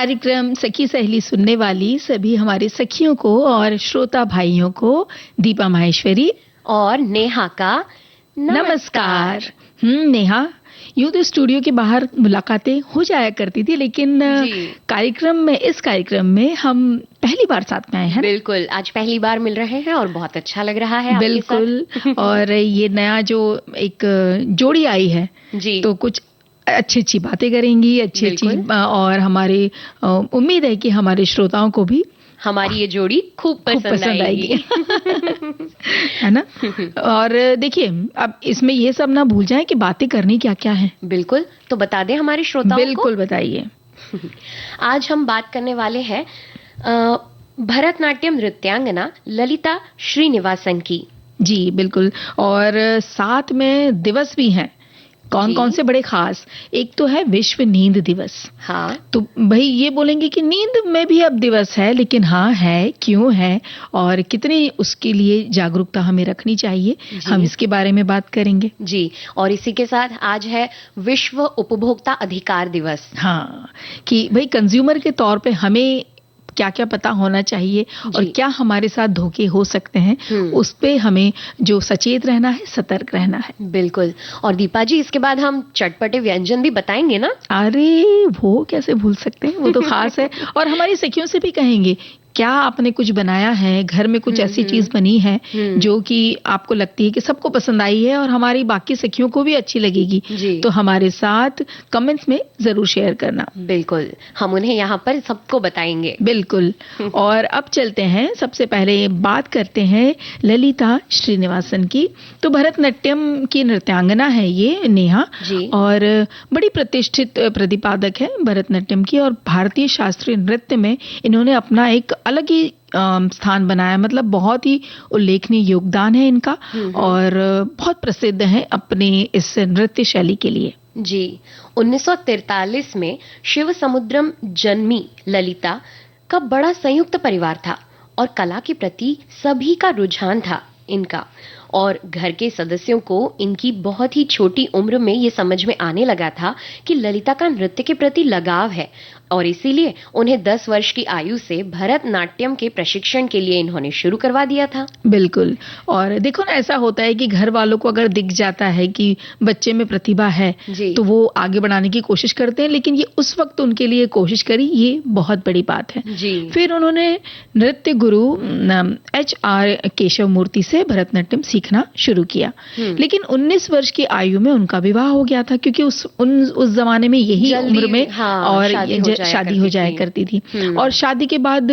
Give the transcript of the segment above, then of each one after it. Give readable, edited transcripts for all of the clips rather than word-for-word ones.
कार्यक्रम सखी सहेली सुनने वाली सभी हमारे सखियों को और श्रोता भाइयों को दीपा माहेश्वरी और नेहा का नमस्कार। नेहा, यूं तो स्टूडियो के बाहर मुलाकातें हो जाया करती थी, लेकिन इस कार्यक्रम में हम पहली बार साथ में आए हैं। बिल्कुल, आज पहली बार मिल रहे हैं और बहुत अच्छा लग रहा है। बिल्कुल। और ये नया जो एक जोड़ी आई है जी, तो कुछ अच्छी बातें करेंगी, अच्छी और हमारे उम्मीद है कि हमारे श्रोताओं को भी हमारी ये जोड़ी खूब पसंद आएगी। है ना। और देखिए, अब इसमें ये सब ना भूल जाएं कि बातें करनी क्या क्या है। बिल्कुल, तो बता दें हमारे श्रोताओं को। बिल्कुल बताइए। आज हम बात करने वाले हैं भरतनाट्यम नृत्यांगना ललिता श्रीनिवासन की। जी बिल्कुल, और साथ में दिवस भी हैं। कौन से बड़े खास, एक तो है विश्व नींद दिवस। हाँ, तो भाई ये बोलेंगे कि नींद में भी अब दिवस है, लेकिन हाँ है, क्यों है और कितनी उसके लिए जागरूकता हमें रखनी चाहिए, हम इसके बारे में बात करेंगे। जी, और इसी के साथ आज है विश्व उपभोक्ता अधिकार दिवस। हाँ, कि भाई कंज्यूमर के तौर पे हमें क्या क्या पता होना चाहिए और क्या हमारे साथ धोखे हो सकते हैं, उस पे हमें जो सचेत रहना है, सतर्क रहना है। बिल्कुल। और दीपा जी, इसके बाद हम चटपटे व्यंजन भी बताएंगे ना। अरे वो कैसे भूल सकते हैं, वो तो खास है। और हमारी सखियों से भी कहेंगे, क्या आपने कुछ बनाया है, घर में कुछ ऐसी चीज बनी है जो कि आपको लगती है कि सबको पसंद आई है और हमारी बाकी सखियों को भी अच्छी लगेगी, तो हमारे साथ कमेंट्स में जरूर शेयर करना। बिल्कुल, हम उन्हें यहाँ पर सबको बताएंगे। बिल्कुल। और अब चलते हैं, सबसे पहले बात करते हैं ललिता श्रीनिवासन की। तो भरतनाट्यम की नृत्यांगना है ये नेहा, और बड़ी प्रतिष्ठित प्रतिपादक है भरतनाट्यम की, और भारतीय शास्त्रीय नृत्य में इन्होंने अपना एक अलग ही स्थान बनाया। मतलब बहुत ही उल्लेखनीय योगदान है इनका, और बहुत प्रसिद्ध है अपने इस नृत्य शैली के लिए। जी, 1943 में शिव समुद्रम जन्मी ललिता का बड़ा संयुक्त परिवार था और कला के प्रति सभी का रुझान था इनका, और घर के सदस्यों को इनकी बहुत ही छोटी उम्र में ये समझ में आने लगा था कि ललिता का नृत्य के प्रति लगाव है, और इसीलिए उन्हें 10 वर्ष की आयु से भरतनाट्यम के प्रशिक्षण के लिए इन्होंने शुरू करवा दिया था। बिल्कुल। और देखो ना, ऐसा होता है कि घर वालों को अगर दिख जाता है कि बच्चे में प्रतिभा है तो वो आगे बढ़ाने की कोशिश करते हैं, लेकिन ये उस वक्त उनके लिए कोशिश करी, ये बहुत बड़ी बात है। फिर उन्होंने नृत्य गुरु HR केशव मूर्ति से भरतनाट्यम सीखना शुरू किया, लेकिन 19 वर्ष की आयु में उनका विवाह हो गया था, क्योंकि उस जमाने में यही उम्र में और शादी हो जाया करती थी। और शादी के बाद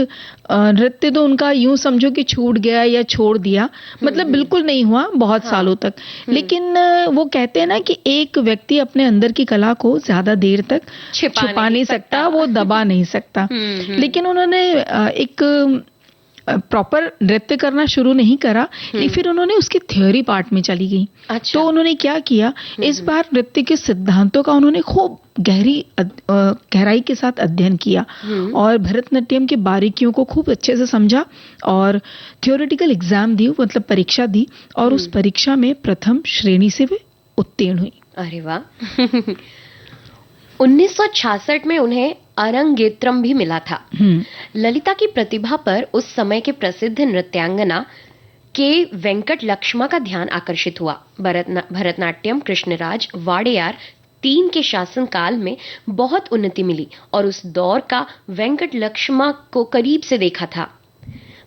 नृत्य तो उनका यूं समझो कि छूट गया या छोड़ दिया, मतलब बिल्कुल नहीं हुआ बहुत सालों तक। लेकिन वो कहते हैं ना कि एक व्यक्ति अपने अंदर की कला को ज्यादा देर तक छुपा नहीं सकता, वो दबा नहीं सकता। लेकिन उन्होंने एक प्रॉपर नृत्य करना शुरू नहीं करा, लेकिन फिर उन्होंने उसके थ्योरी पार्ट में चली गई। तो उन्होंने क्या किया, इस बार नृत्य के सिद्धांतों का उन्होंने खूब गहराई के साथ अध्ययन किया और भरतनाट्यम की बारीकियों को खूब अच्छे से समझा, और थ्योरेटिकल एग्जाम दी, मतलब परीक्षा दी, और उस परीक्षा में प्रथम श्रेणी से वे उत्तीर्ण हुई। अरे वाह। 1966 में उन्हें अरंगेत्रम भी मिला था। ललिता की प्रतिभा पर उस समय के प्रसिद्ध नृत्यांगना के वेंकट लक्ष्मा का ध्यान आकर्षित हुआ। भरतनाट्यम कृष्णराज वाडेयार 3 के शासन काल में बहुत उन्नति मिली, और उस दौर का वेंकट लक्ष्मा को करीब से देखा था।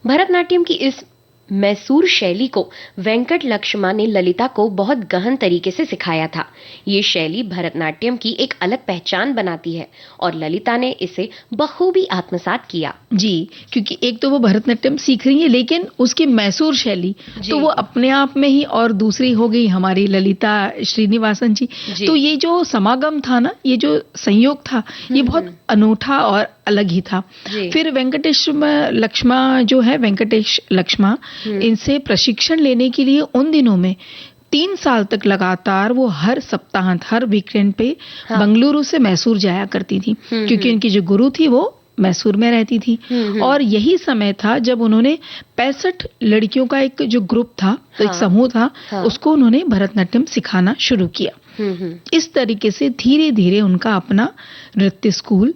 भरतनाट्यम की इस मैसूर शैली को वेंकट लक्ष्मा ने ललिता को बहुत गहन तरीके से सिखाया था। ये शैली भरतनाट्यम की एक अलग पहचान बनाती है, और ललिता ने इसे बखूबी आत्मसात किया। जी, क्योंकि एक तो वो भरतनाट्यम सीख रही है, लेकिन उसकी मैसूर शैली तो वो अपने आप में ही, और दूसरी हो गई हमारी ललिता श्रीनिवासन जी। तो ये जो समागम था ना, ये जो संयोग था, ये बहुत अनूठा और अलग ही था। फिर वेंकटेश लक्ष्मा इनसे प्रशिक्षण लेने के लिए उन दिनों में 3 साल तक लगातार वो हर सप्ताह, हर वीकेंड पे बंगलुरु से मैसूर जाया करती थी, क्योंकि उनकी जो गुरु थी वो मैसूर में रहती थी। और यही समय था जब उन्होंने 65 लड़कियों का एक जो ग्रुप था, तो एक समूह था, उसको उन्होंने भरतनाट्यम सिखाना शुरू किया। इस तरीके से धीरे धीरे उनका अपना नृत्य स्कूल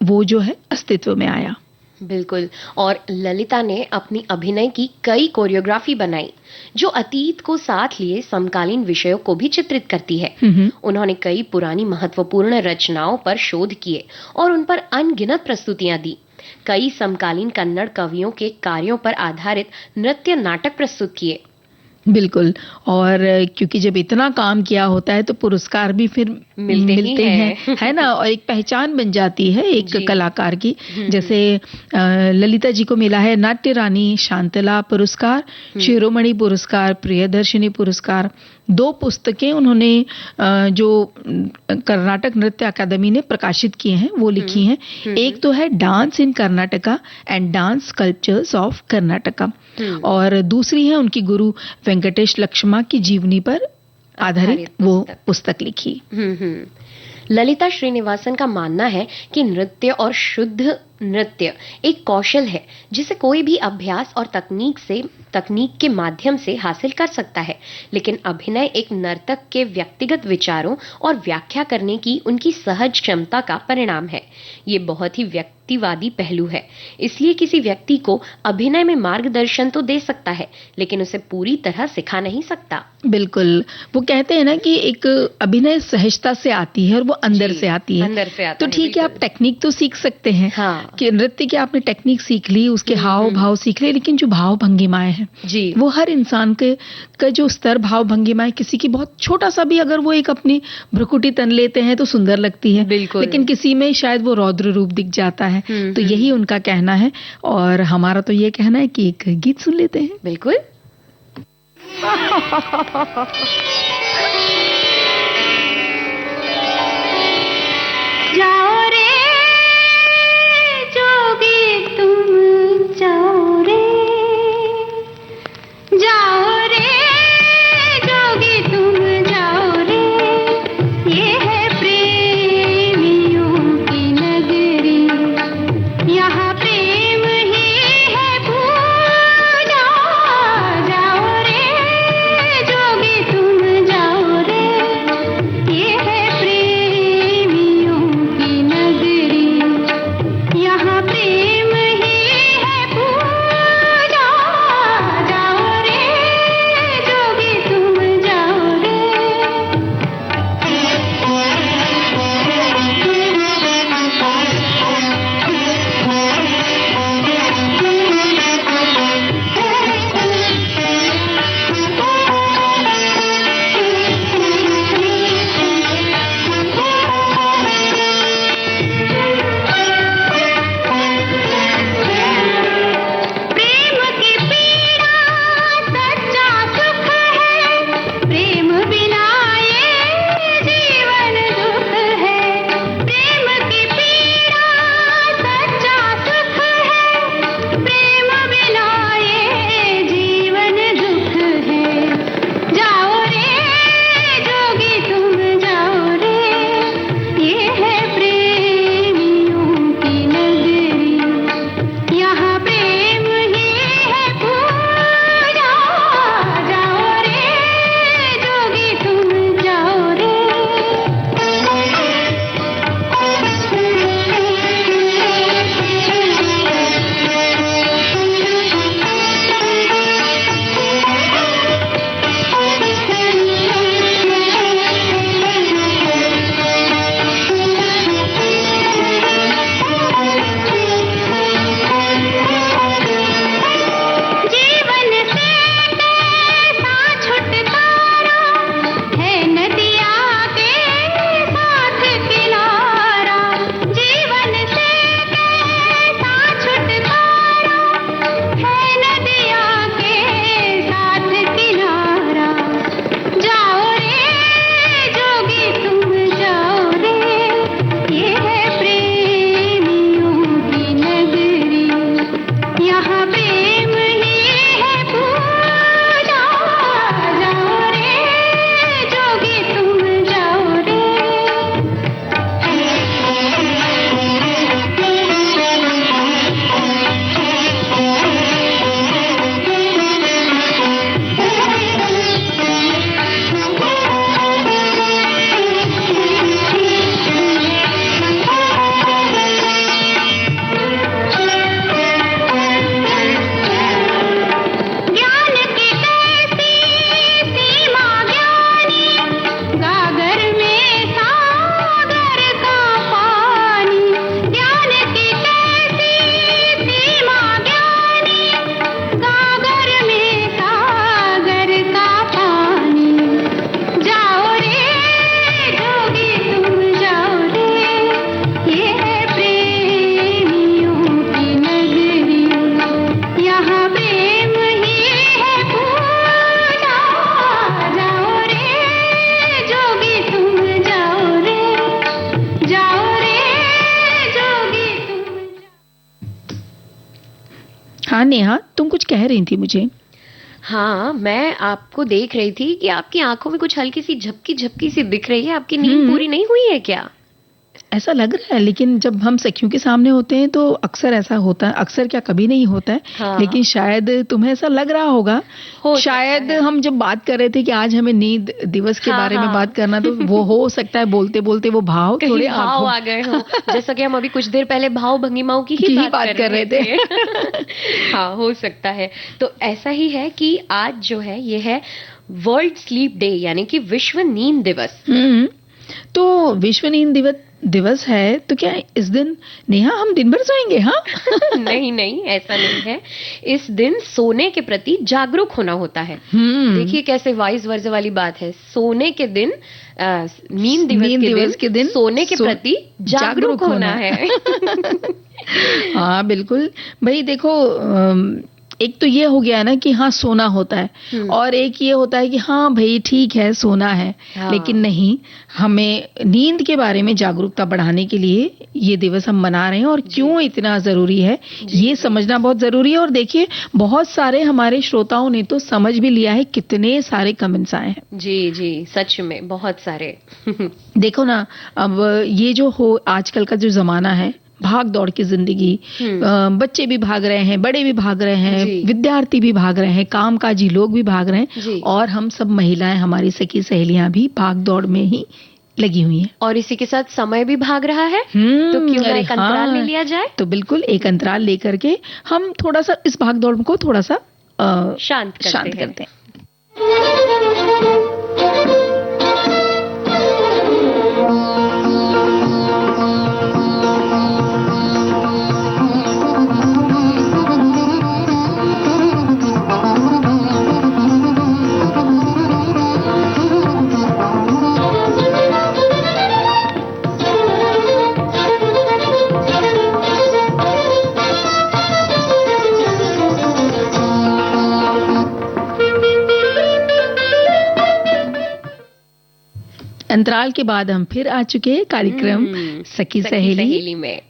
वो जो है अस्तित्व में आया। बिल्कुल। और ललिता ने अपनी अभिनय की कई कोरियोग्राफी बनाई जो अतीत को साथ लिए समकालीन विषयों को भी चित्रित करती है। उन्होंने कई पुरानी महत्वपूर्ण रचनाओं पर शोध किए और उन पर अनगिनत प्रस्तुतियां दी। कई समकालीन कन्नड़ कवियों के कार्यों पर आधारित नृत्य नाटक प्रस्तुत किए। बिल्कुल। और क्योंकि जब इतना काम किया होता है तो पुरस्कार भी फिर मिलते हैं, है ना, और एक पहचान बन जाती है एक कलाकार की। जैसे ललिता जी को मिला है नाट्य रानी शांतला पुरस्कार, शिरोमणि पुरस्कार, प्रियदर्शिनी पुरस्कार। 2 पुस्तकें उन्होंने जो कर्नाटक नृत्य अकादमी ने प्रकाशित किए हैं वो लिखी हैं। एक तो है dance in Karnataka and dance cultures of Karnataka, और दूसरी है उनकी गुरु वेंकटेश लक्ष्मा की जीवनी पर आधारित वो पुस्तक लिखी। ललिता श्रीनिवासन का मानना है कि नृत्य और शुद्ध नृत्य एक कौशल है जिसे कोई भी अभ्यास और तकनीक के माध्यम से हासिल कर सकता है, लेकिन अभिनय एक नर्तक के व्यक्तिगत विचारों और व्याख्या करने की उनकी सहज क्षमता का परिणाम है। ये बहुत ही व्यक्तिवादी पहलू है, इसलिए किसी व्यक्ति को अभिनय में मार्गदर्शन तो दे सकता है लेकिन उसे पूरी तरह सिखा नहीं सकता। बिल्कुल। वो कहते हैं ना कि एक अभिनय सहजता से आती है और वो अंदर से आती है। तो ठीक है, आप टेक्निक तो सीख सकते हैं। हाँ। कि नृत्य की आपने टेक्निक सीख ली, उसके हाव भाव सीख लिए, लेकिन जो भाव भंगिमाएं हैं वो हर इंसान के का जो स्तर भाव भंगिमाएं, किसी की बहुत छोटा सा भी अगर वो एक अपनी भ्रुकुटी तन लेते हैं तो सुंदर लगती है, लेकिन किसी में शायद वो रौद्र रूप दिख जाता है। तो यही उनका कहना है और हमारा तो ये कहना है कि एक गीत सुन लेते हैं। बिल्कुल। जाओ रे जोगी तुम जाओ रे, जाओ रे जोगी तुम जाओ रे, ये है प्रेमियों की नगरी, यहाँ प्रेम ही है पूजा। जाओ रे जोगी तुम जाओ रे, ये है प्रेमियों की नगरी, यहाँ प्रेम ही है पूजा। जाओ रे हाँ नेहा, तुम कुछ कह रही थी मुझे। हाँ, मैं आपको देख रही थी कि आपकी आंखों में कुछ हल्की सी झपकी झपकी सी दिख रही है। आपकी नींद पूरी नहीं हुई है क्या? ऐसा लग रहा है, लेकिन जब हम सखियों के सामने होते हैं तो अक्सर ऐसा होता है, अक्सर क्या कभी नहीं होता है। हाँ। लेकिन शायद तुम्हें ऐसा लग रहा होगा। शायद हम जब बात कर रहे थे कि आज हमें नींद दिवस के बारे में बात करना, तो वो हो सकता है बोलते बोलते वो भाव थोड़े भाव आ गए हो, जैसा कि हम अभी कुछ देर पहले भाव भंगिमाओं की ही बात कर रहे थे। हाँ, हो सकता है। तो ऐसा ही है कि आज जो है ये है वर्ल्ड स्लीप डे, यानी कि विश्व नींद दिवस। तो विश्व नींद दिवस है, तो क्या इस दिन नेहा हम दिन भर सोएंगे? हाँ नहीं नहीं, ऐसा नहीं है। इस दिन सोने के प्रति जागरूक होना होता है। देखिए कैसे वाइस वर्सा वाली बात है। सोने के दिन नींद दिवस के दिन सोने के प्रति जागरूक होना है। हाँ बिल्कुल भाई। देखो, एक तो ये हो गया ना कि हाँ सोना होता है, और एक ये होता है कि हाँ भाई ठीक है सोना है। हाँ। लेकिन नहीं, हमें नींद के बारे में जागरूकता बढ़ाने के लिए ये दिवस हम मना रहे हैं, और क्यों इतना जरूरी है ये समझना बहुत जरूरी है। और देखिए बहुत सारे हमारे श्रोताओं ने तो समझ भी लिया है, कितने सारे कमेंट्स आए हैं। जी जी, सच में बहुत सारे। देखो ना, अब ये जो हो आजकल का जो जमाना है, भाग दौड़ की जिंदगी, बच्चे भी भाग रहे हैं, बड़े भी भाग रहे हैं, विद्यार्थी भी भाग रहे हैं, कामकाजी लोग भी भाग रहे हैं, और हम सब महिलाएं, हमारी सखी सहेलियां भी भाग दौड़ में ही लगी हुई हैं। और इसी के साथ समय भी भाग रहा है, तो क्यों ना एक अंतराल ले लिया जाए। तो बिल्कुल एक अंतराल लेकर के हम थोड़ा सा इस भाग दौड़ को थोड़ा सा शांत करते हैं। अंतराल के बाद हम फिर आ चुके हैं कार्यक्रम सखी सहेली में।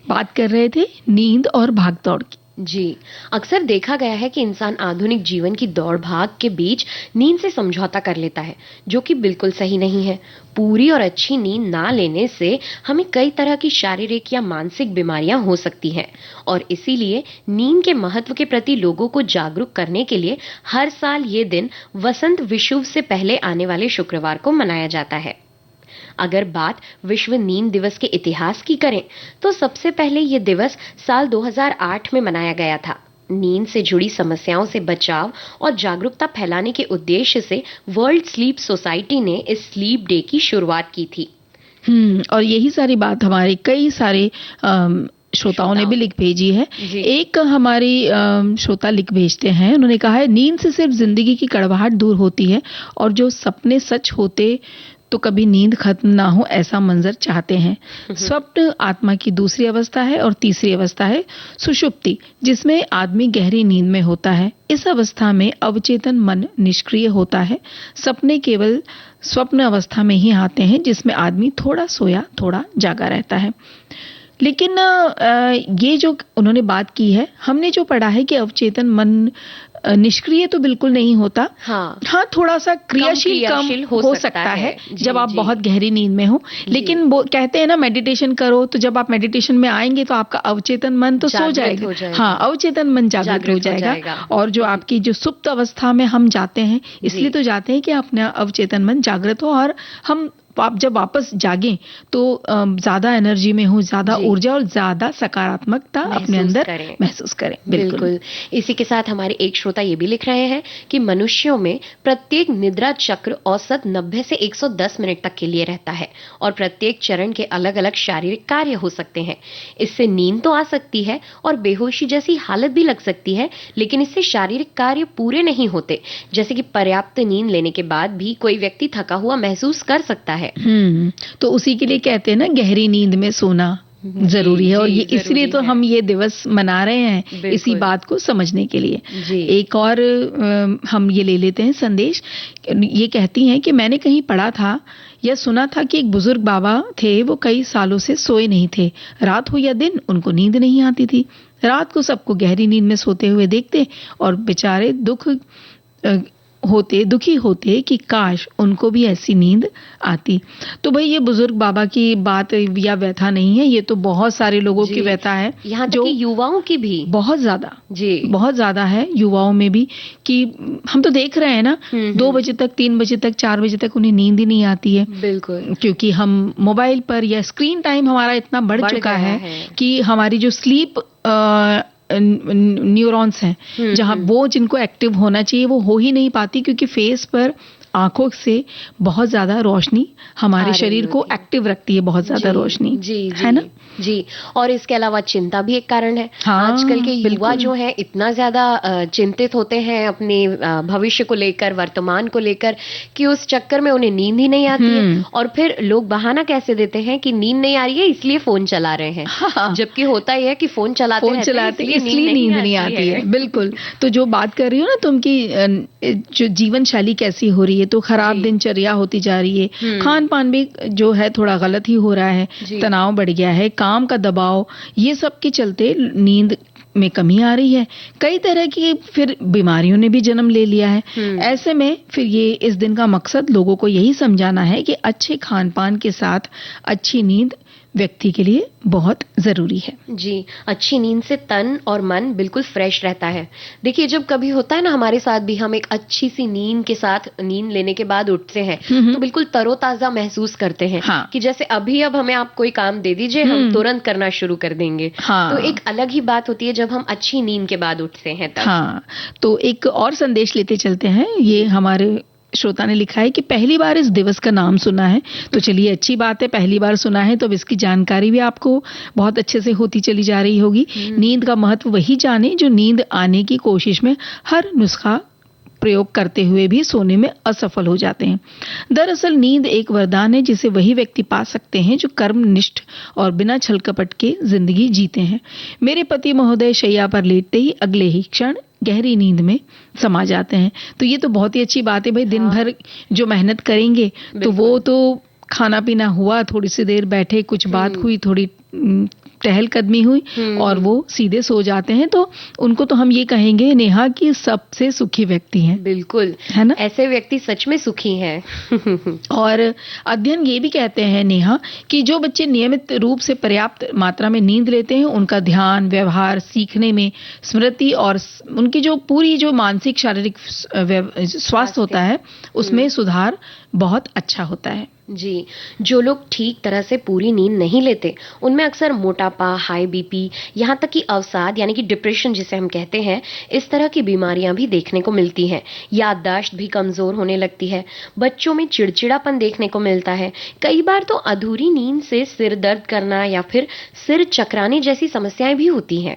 बात कर रहे थे नींद और भागदौड़ की। जी, अक्सर देखा गया है कि इंसान आधुनिक जीवन की दौड़ भाग के बीच नींद से समझौता कर लेता है, जो कि बिल्कुल सही नहीं है। पूरी और अच्छी नींद ना लेने से हमें कई तरह की शारीरिक या मानसिक बीमारियां हो सकती हैं, और इसीलिए नींद के महत्व के प्रति लोगों को जागरूक करने के लिए हर साल ये दिन वसंत विषुव से पहले आने वाले शुक्रवार को मनाया जाता है। अगर बात विश्व नींद दिवस के इतिहास की करें, तो सबसे पहले ये दिवस साल 2008 में मनाया गया था। नींद से जुड़ी समस्याओं से बचाव और जागरूकता फैलाने के उद्देश्य से वर्ल्ड स्लीप सोसाइटी ने इस स्लीप डे की शुरुआत की थी। और यही सारी बात हमारे कई सारे श्रोताओं ने भी लिख भेजी है। एक हमारी श्रोता लिख भेजते हैं, उन्होंने कहा है, नींद से सिर्फ जिंदगी की कड़वाहट दूर होती है, और जो सपने सच होते तो कभी नींद खत्म ना हो ऐसा मंजर चाहते हैं। स्वप्न आत्मा की दूसरी अवस्था है, और तीसरी अवस्था है सुषुप्ति, जिसमें आदमी गहरी नींद में होता है। इस अवस्था में अवचेतन मन निष्क्रिय होता है। सपने केवल स्वप्न अवस्था में ही आते हैं, जिसमें आदमी थोड़ा सोया थोड़ा जागा रहता है। लेकिन ये जो उन्होंने बात की है, हमने जो पढ़ा है कि अवचेतन मन निष्क्रिय तो बिल्कुल नहीं होता। हाँ थोड़ा सा क्रियाशील कम हो सकता है जब आप बहुत गहरी नींद में हो। लेकिन वो कहते हैं ना, मेडिटेशन करो, तो जब आप मेडिटेशन में आएंगे तो आपका अवचेतन मन तो सो जाएगा। हाँ, अवचेतन मन जागृत हो जाएगा। और जो आपकी जो सुप्त अवस्था में हम जाते हैं, इसलिए तो जाते हैं कि अपना अवचेतन मन जागृत हो, और हम आप जब वापस जागें तो ज्यादा एनर्जी में हो, ज्यादा ऊर्जा और ज्यादा सकारात्मकता अपने अंदर महसूस करें। बिल्कुल। इसी के साथ हमारे एक श्रोता ये भी लिख रहे हैं कि मनुष्यों में प्रत्येक निद्रा चक्र औसत 90 से 110 मिनट तक के लिए रहता है, और प्रत्येक चरण के अलग अलग शारीरिक कार्य हो सकते हैं। इससे नींद तो आ सकती है और बेहोशी जैसी हालत भी लग सकती है, लेकिन इससे शारीरिक कार्य पूरे नहीं होते। जैसे कि पर्याप्त नींद लेने के बाद भी कोई व्यक्ति थका हुआ महसूस कर सकता है। तो उसी के लिए कहते हैं ना, गहरी नींद में सोना जरूरी है, और ये इसलिए तो हम ये दिवस मना रहे हैं, इसी बात को समझने के लिए। एक और हम ये ले लेते हैं संदेश। ये कहती हैं कि मैंने कहीं पढ़ा था या सुना था कि एक बुजुर्ग बाबा थे, वो कई सालों से सोए नहीं थे। रात हो या दिन उनको नींद नहीं आती थी। रात को सबको गहरी नींद में सोते हुए देखते और बेचारे दुखी होते कि काश उनको भी ऐसी नींद आती। तो भाई ये बुजुर्ग बाबा की बात या व्यथा नहीं है, ये तो बहुत सारे लोगों की व्यथा है, यहाँ तक कि युवाओं की भी बहुत ज्यादा जी बहुत ज्यादा है, युवाओं में भी, कि हम तो देख रहे हैं ना 2 बजे तक, 3 बजे तक, 4 बजे तक उन्हें नींद ही नहीं आती है। बिल्कुल, क्योंकि हम मोबाइल पर या स्क्रीन टाइम हमारा इतना बढ़ चुका है कि हमारी जो स्लीप न्यूरॉन्स हैं, जहां वो जिनको एक्टिव होना चाहिए वो हो ही नहीं पाती, क्योंकि फेस पर, आंखों से बहुत ज्यादा रोशनी हमारे शरीर को एक्टिव रखती है, बहुत ज्यादा रोशनी, जी है ना जी। और इसके अलावा चिंता भी एक कारण है। हाँ, आजकल के युवा जो है इतना ज्यादा चिंतित होते हैं अपने भविष्य को लेकर, वर्तमान को लेकर, कि उस चक्कर में उन्हें नींद ही नहीं आती है। और फिर लोग बहाना कैसे देते हैं कि नींद नहीं आ रही है इसलिए फोन चला रहे हैं, जबकि होता यह है कि फोन चलाते इसलिए नींद नहीं आती है। बिल्कुल। तो जो बात कर रही हो ना तुम की जो जीवन शैली कैसी हो रही है, तो खराब दिनचर्या होती जा रही है, खान पान भी जो है थोड़ा गलत ही हो रहा है, तनाव बढ़ गया है, काम का दबाव, ये सब के चलते नींद में कमी आ रही है। कई तरह की फिर बीमारियों ने भी जन्म ले लिया है। ऐसे में फिर ये इस दिन का मकसद लोगों को यही समझाना है कि अच्छे खान पान के साथ अच्छी नींद व्यक्ति के लिए बहुत जरूरी है। जी, अच्छी नींद से तन और मन बिल्कुल फ्रेश रहता है। देखिए, जब कभी होता है ना हमारे साथ भी, हम एक अच्छी सी नींद के साथ, नींद लेने के बाद उठते हैं तो बिल्कुल तरोताजा महसूस करते हैं। हाँ। कि जैसे अभी अब हमें आप कोई काम दे दीजिए, हम तुरंत करना शुरू कर देंगे। हाँ। तो एक अलग ही बात होती है जब हम अच्छी नींद के बाद उठते हैं तब। हाँ, तो एक और संदेश लेते चलते हैं। ये हमारे श्रोता ने लिखा है कि पहली बार इस दिवस का नाम सुना है, तो चलिए अच्छी बात है, पहली बार सुना है तो अब इसकी जानकारी भी आपको बहुत अच्छे से होती चली जा रही होगी। नींद का महत्व वही जाने जो नींद आने की कोशिश में हर नुस्खा प्रयोग करते हुए भी सोने में असफल हो जाते हैं। दरअसल नींद एक वरदान है जिसे वही व्यक्ति पा सकते हैं जो कर्मनिष्ठ और बिना छल कपट के जिंदगी जीते हैं। मेरे पति महोदय शैया पर लेटते ही अगले ही क्षण गहरी नींद में समा जाते हैं। तो ये तो बहुत ही अच्छी बात है भाई। दिन भर जो मेहनत करेंगे तो वो तो खाना पीना हुआ, थोड़ी सी देर बैठे, कुछ बात हुई, थोड़ी टहलकदमी हुई और वो सीधे सो जाते हैं। तो उनको तो हम ये कहेंगे नेहा कि सबसे सुखी व्यक्ति हैं। बिल्कुल, है ना, ऐसे व्यक्ति सच में सुखी हैं। और अध्ययन ये भी कहते हैं नेहा कि जो बच्चे नियमित रूप से पर्याप्त मात्रा में नींद लेते हैं उनका ध्यान, व्यवहार, सीखने में, स्मृति और उनकी जो पूरी जो मानसिक शारीरिक स्वास्थ्य होता है उसमें सुधार बहुत अच्छा होता है। जी, जो लोग ठीक तरह से पूरी नींद नहीं लेते उनमें अक्सर मोटापा, हाई बीपी, यहाँ तक कि अवसाद यानी कि डिप्रेशन जिसे हम कहते हैं, इस तरह की बीमारियां भी देखने को मिलती हैं। याददाश्त भी कमजोर होने लगती है, बच्चों में चिड़चिड़ापन देखने को मिलता है। कई बार तो अधूरी नींद से सिर दर्द करना या फिर सिर चकराने जैसी समस्याएं भी होती हैं।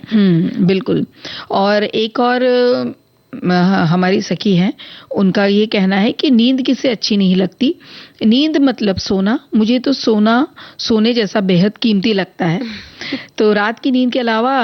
बिल्कुल। और एक और हमारी सखी हैं, उनका ये कहना है कि नींद किसे अच्छी नहीं लगती, नींद मतलब सोना, मुझे तो सोने जैसा बेहद कीमती लगता है। तो रात की नींद के अलावा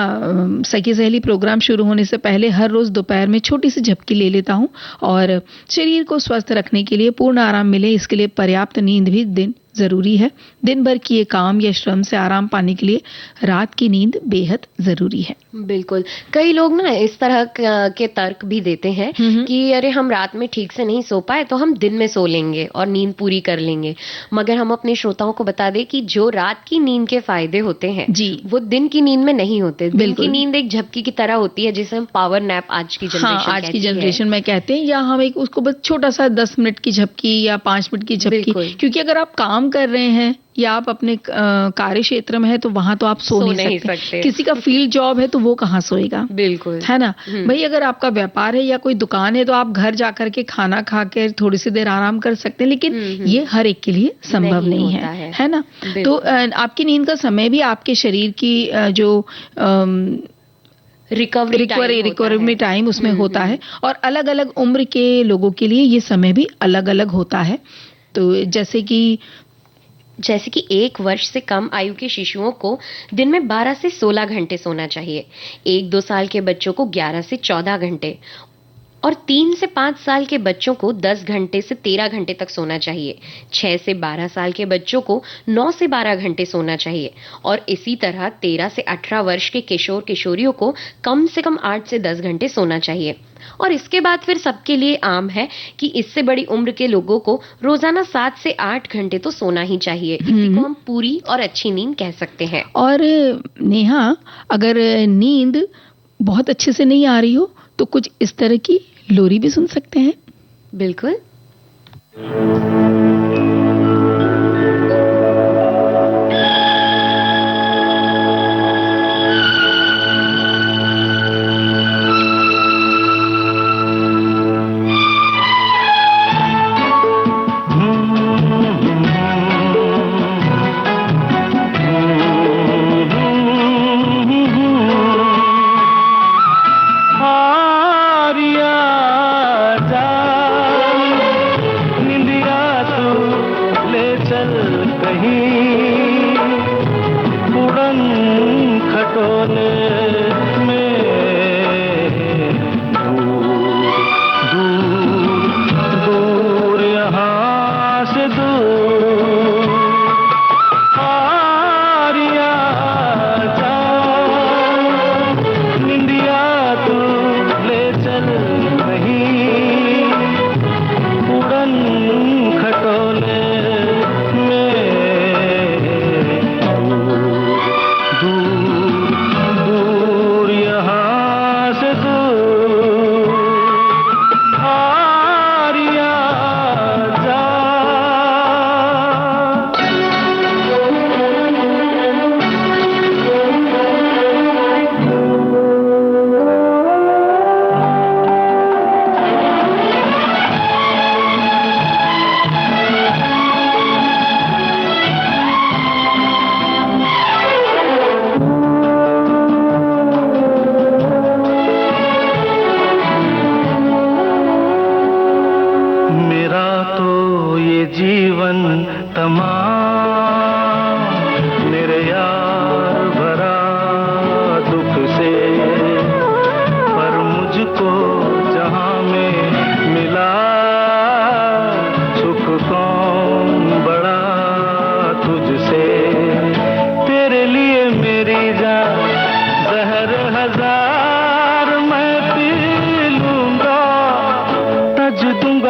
सखी सहेली प्रोग्राम शुरू होने से पहले हर रोज दोपहर में छोटी सी झपकी ले लेता हूँ और शरीर को स्वस्थ रखने के लिए, पूर्ण आराम मिले इसके लिए पर्याप्त नींद भी जरूरी है। दिन भर किए काम या श्रम से आराम पाने के लिए रात की नींद बेहद जरूरी है। बिल्कुल, कई लोग ना इस तरह के तर्क भी देते हैं कि अरे हम रात में ठीक से नहीं सो पाए तो हम दिन में सो लेंगे और नींद पूरी कर लेंगे। मगर हम अपने श्रोताओं को बता दें कि जो रात की नींद के फायदे होते हैं जी, वो दिन की नींद में नहीं होते। दिन की नींद एक झपकी की तरह होती है जिसे हम पावर नैप आज की जनरेशन में कहते हैं, या हम एक उसको बस छोटा सा 10 मिनट की झपकी या 5 मिनट की झपकी, क्योंकि अगर आप काम कर रहे हैं या आप अपने कार्य क्षेत्र में है तो वहां तो आप सो नहीं सकते। किसी का फील्ड जॉब है तो वो कहाँ सोएगा। बिल्कुल, है ना भाई। अगर आपका व्यापार है या कोई दुकान है तो आप घर जाकर के खाना खा के थोड़ी सी देर आराम कर सकते हैं, लेकिन ये हर एक के लिए संभव नहीं है ना। तो आपकी नींद का समय भी आपके शरीर की जो रिकवरी टाइम उसमें होता है, और अलग अलग उम्र के लोगों के लिए ये समय भी अलग अलग होता है। तो जैसे कि 1 वर्ष से कम आयु के शिशुओं को दिन में 12 से 16 घंटे सोना चाहिए। 1-2 साल के बच्चों को 11 से 14 घंटे और 3 से 5 साल के बच्चों को 10 घंटे से 13 घंटे तक सोना चाहिए। 6 से 12 साल के बच्चों को 9 से 12 घंटे सोना चाहिए और इसी तरह 13 से 18 वर्ष के किशोर किशोरियों को कम से कम 8 से 10 घंटे सोना चाहिए। और इसके बाद फिर सबके लिए आम है कि इससे बड़ी उम्र के लोगों को रोजाना 7 से 8 घंटे तो सोना ही चाहिए। इसी को हम पूरी और अच्छी नींद कह सकते हैं। और नेहा, अगर नींद बहुत अच्छे से नहीं आ रही हो तो कुछ इस तरह की लोरी भी सुन सकते हैं। बिल्कुल।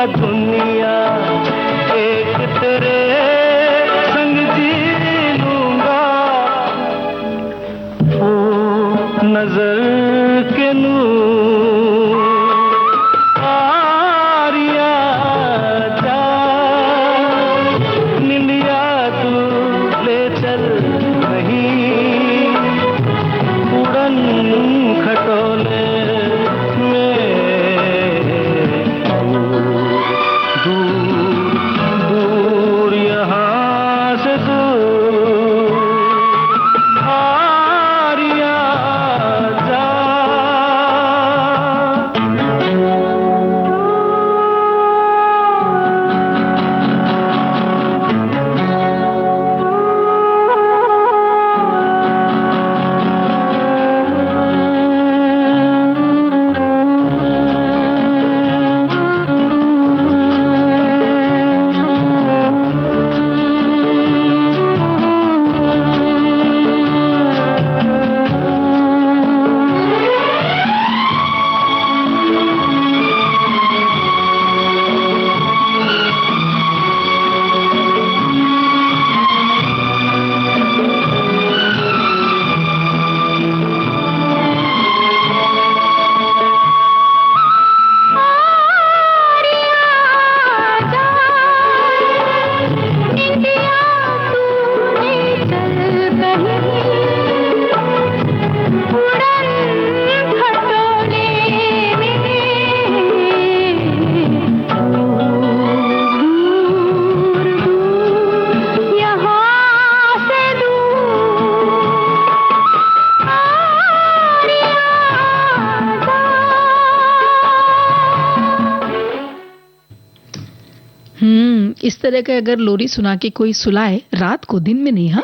दुनिया एक तेरे संग जी लूंगा, ओ नजर के नूर आरिया जा, निंदिया तू ले चल नहीं, उड़न खटोले दूर यहाँ से दूर आरिया जा। इस तरह का अगर लोरी सुना के कोई सुलाए रात को दिन में नहीं, हाँ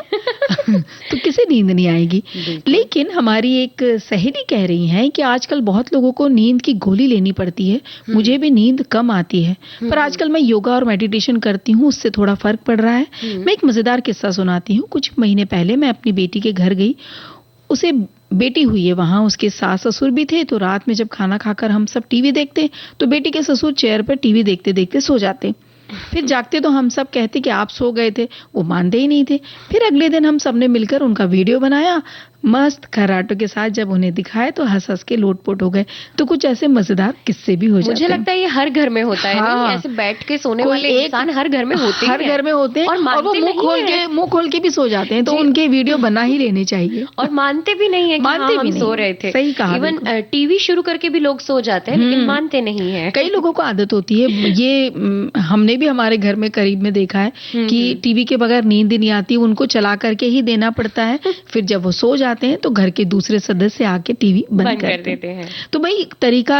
तो किसे नींद नहीं आएगी। लेकिन हमारी एक सहेली कह रही हैं कि आजकल बहुत लोगों को नींद की गोली लेनी पड़ती है, मुझे भी नींद कम आती है, पर आजकल मैं योगा और मेडिटेशन करती हूँ, उससे थोड़ा फर्क पड़ रहा है। मैं एक मजेदार किस्सा सुनाती हूँ। कुछ महीने पहले मैं अपनी बेटी के घर गई, उसे बेटी हुई है वहां, उसके सास ससुर भी थे। तो रात में जब खाना खाकर हम सब टीवी देखते तो बेटी के ससुर चेयर पर टीवी देखते देखते सो जाते। फिर जागते तो हम सब कहते कि आप सो गए थे, वो मानते ही नहीं थे। फिर अगले दिन हम सबने मिलकर उनका वीडियो बनाया, मस्त खर्राटों के साथ जब उन्हें दिखाए तो हंस हंस के लोटपोट हो गए। तो कुछ ऐसे मजेदार किस्से भी हो जाते हैं। मुझे लगता है ये हर घर में होता है। हाँ, ऐसे बैठ के सोने वाले इंसान हर घर में होते हैं। हर घर में होते हैं, और वो मुंह खोल के भी सो जाते हैं। तो उनके वीडियो बना ही लेने चाहिए। और मानते भी नहीं है कि हाँ, हम सो रहे थे। सही कहा। इवन टीवी शुरू करके भी लोग सो जाते हैं, लेकिन मानते नहीं है। कई लोगों को आदत होती है, ये हमने भी हमारे घर में करीब में देखा है कि टीवी के बगैर नींद नहीं आती, उनको चला करके ही देना पड़ता है। फिर जब वो सो जाते हैं तो घर के दूसरे सदस्य आके टीवी बंद कर देते हैं। तो भाई तरीका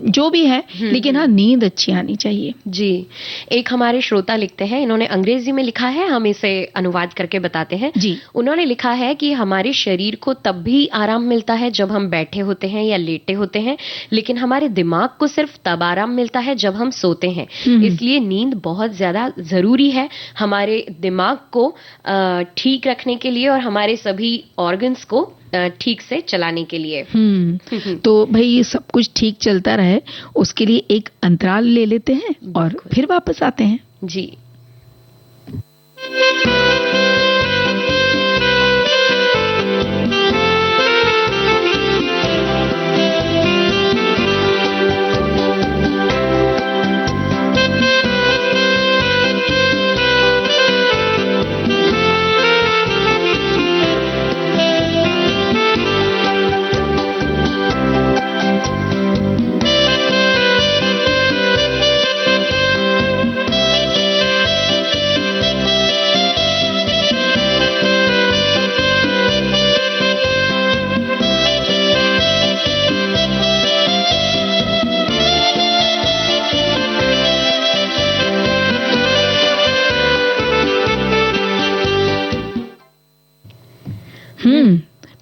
जो भी है, लेकिन हाँ, नींद अच्छी आनी चाहिए। जी, एक हमारे श्रोता लिखते हैं, इन्होंने अंग्रेजी में लिखा है, हम इसे अनुवाद करके बताते हैं। जी, उन्होंने लिखा है कि हमारे शरीर को तब भी आराम मिलता है जब हम बैठे होते हैं या लेटे होते हैं, लेकिन हमारे दिमाग को सिर्फ तब आराम मिलता है जब हम सोते हैं। इसलिए नींद बहुत ज्यादा जरूरी है हमारे दिमाग को ठीक रखने के लिए और हमारे सभी ऑर्गन्स को ठीक से चलाने के लिए। तो भाई सब कुछ ठीक चलता रहे, उसके लिए एक अंतराल ले लेते हैं और फिर वापस आते हैं। जी।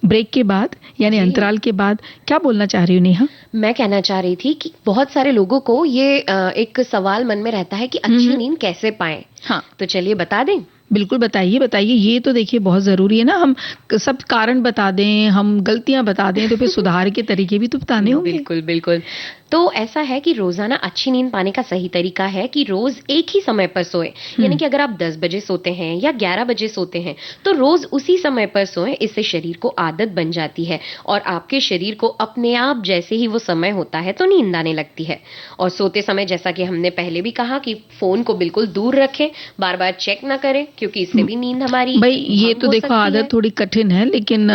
ब्रेक के बाद यानी अंतराल के बाद क्या बोलना चाह रही हो नेहा? मैं कहना चाह रही थी कि बहुत सारे लोगों को ये एक सवाल मन में रहता है कि अच्छी नींद कैसे पाएं। हाँ, तो चलिए बता दें। बिल्कुल बताइए बताइए। ये तो देखिए बहुत जरूरी है ना, हम सब कारण बता दें, हम गलतियां बता दें, तो फिर सुधार के तरीके भी तो बताने होंगे। बिल्कुल बिल्कुल। तो ऐसा है कि रोजाना अच्छी नींद पाने का सही तरीका है कि रोज एक ही समय पर सोए। यानी कि अगर आप 10 बजे सोते हैं या 11 बजे सोते हैं तो रोज उसी समय पर सोएं। इससे शरीर को आदत बन जाती है और आपके शरीर को अपने आप जैसे ही वो समय होता है तो नींद आने लगती है। और सोते समय जैसा कि हमने पहले भी कहा कि फोन को बिल्कुल दूर रखें, बार बार चेक ना करें, क्योंकि इससे भी नींद हमारी भाई ये तो देखो आदत थोड़ी कठिन है, लेकिन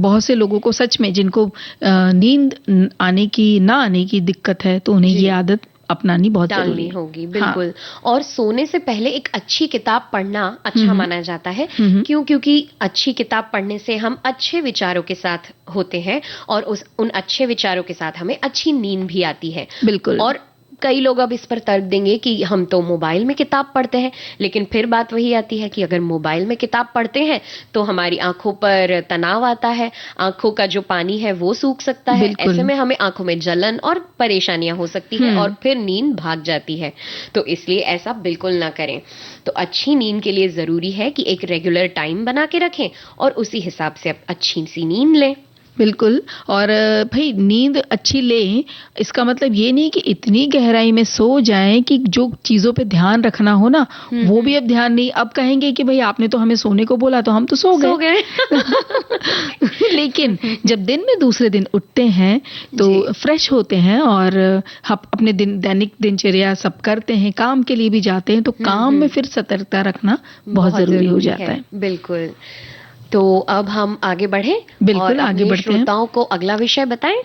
बहुत से लोगों को सच में जिनको नींद आने की ना आने की दिक्कत है तो उन्हें ये आदत अपनानी बहुत डालनी होगी। बिल्कुल। हाँ। और सोने से पहले एक अच्छी किताब पढ़ना अच्छा माना जाता है। क्यों? क्योंकि अच्छी किताब पढ़ने से हम अच्छे विचारों के साथ होते हैं और उन अच्छे विचारों के साथ हमें अच्छी नींद भी आती है। बिल्कुल। और कई लोग अब इस पर तर्क देंगे कि हम तो मोबाइल में किताब पढ़ते हैं, लेकिन फिर बात वही आती है कि अगर मोबाइल में किताब पढ़ते हैं तो हमारी आंखों पर तनाव आता है, आंखों का जो पानी है वो सूख सकता है। ऐसे में हमें आंखों में जलन और परेशानियां हो सकती है और फिर नींद भाग जाती है। तो इसलिए ऐसा बिल्कुल ना करें। तो अच्छी नींद के लिए जरूरी है कि एक रेगुलर टाइम बना के रखें और उसी हिसाब से आप अच्छी सी नींद लें। बिल्कुल। और भाई नींद अच्छी लें, इसका मतलब ये नहीं कि इतनी गहराई में सो जाएं कि जो चीजों पे ध्यान रखना हो ना वो भी अब ध्यान नहीं। अब कहेंगे कि भाई आपने तो हमें सोने को बोला तो हम तो सो गए। लेकिन जब दिन में दूसरे दिन उठते हैं तो फ्रेश होते हैं और अपने दैनिक दिनचर्या सब करते हैं, काम के लिए भी जाते हैं, तो काम में फिर सतर्कता रखना बहुत जरूरी हो जाता है। बिल्कुल। तो अब हम आगे बढ़े, बिल्कुल और आगे अपने बढ़ते हैं। श्रोताओं को अगला विषय बताएं।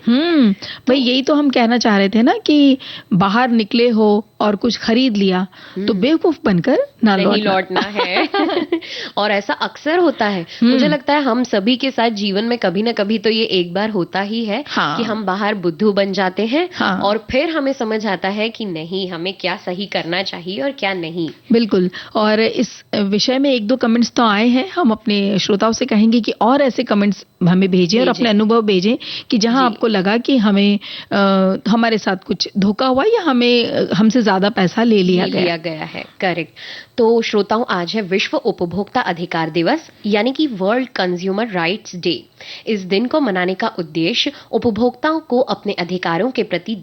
भाई यही तो हम कहना चाह रहे थे ना कि बाहर निकले हो और कुछ खरीद लिया तो बेवकूफ बनकर ना नहीं लौटना लौटना है। और ऐसा अक्सर होता है, मुझे लगता है हम सभी के साथ जीवन में कभी ना कभी तो ये एक बार होता ही है हाँ। कि हम बाहर बुद्धू बन जाते हैं, हाँ। और फिर हमें समझ आता है कि नहीं, हमें क्या सही करना चाहिए और क्या नहीं। बिल्कुल। और इस विषय में एक दो कमेंट्स तो आए हैं, हम अपने श्रोताओं से कहेंगे कि और ऐसे कमेंट्स हमें भेजें और अपने अनुभव भेजें कि जहां आपको लगा कि हमें हमारे साथ कुछ धोखा हुआ या हमसे ज्यादा पैसा ले लिया गया है। करेक्ट। तो श्रोताओं, आज है विश्व उपभोक्ता अधिकार दिवस, यानी कि वर्ल्ड कंज्यूमर राइट्स डे। इस दिन को मनाने का उद्देश्य उपभोक्ताओं को अपने अधिकारों के प्रति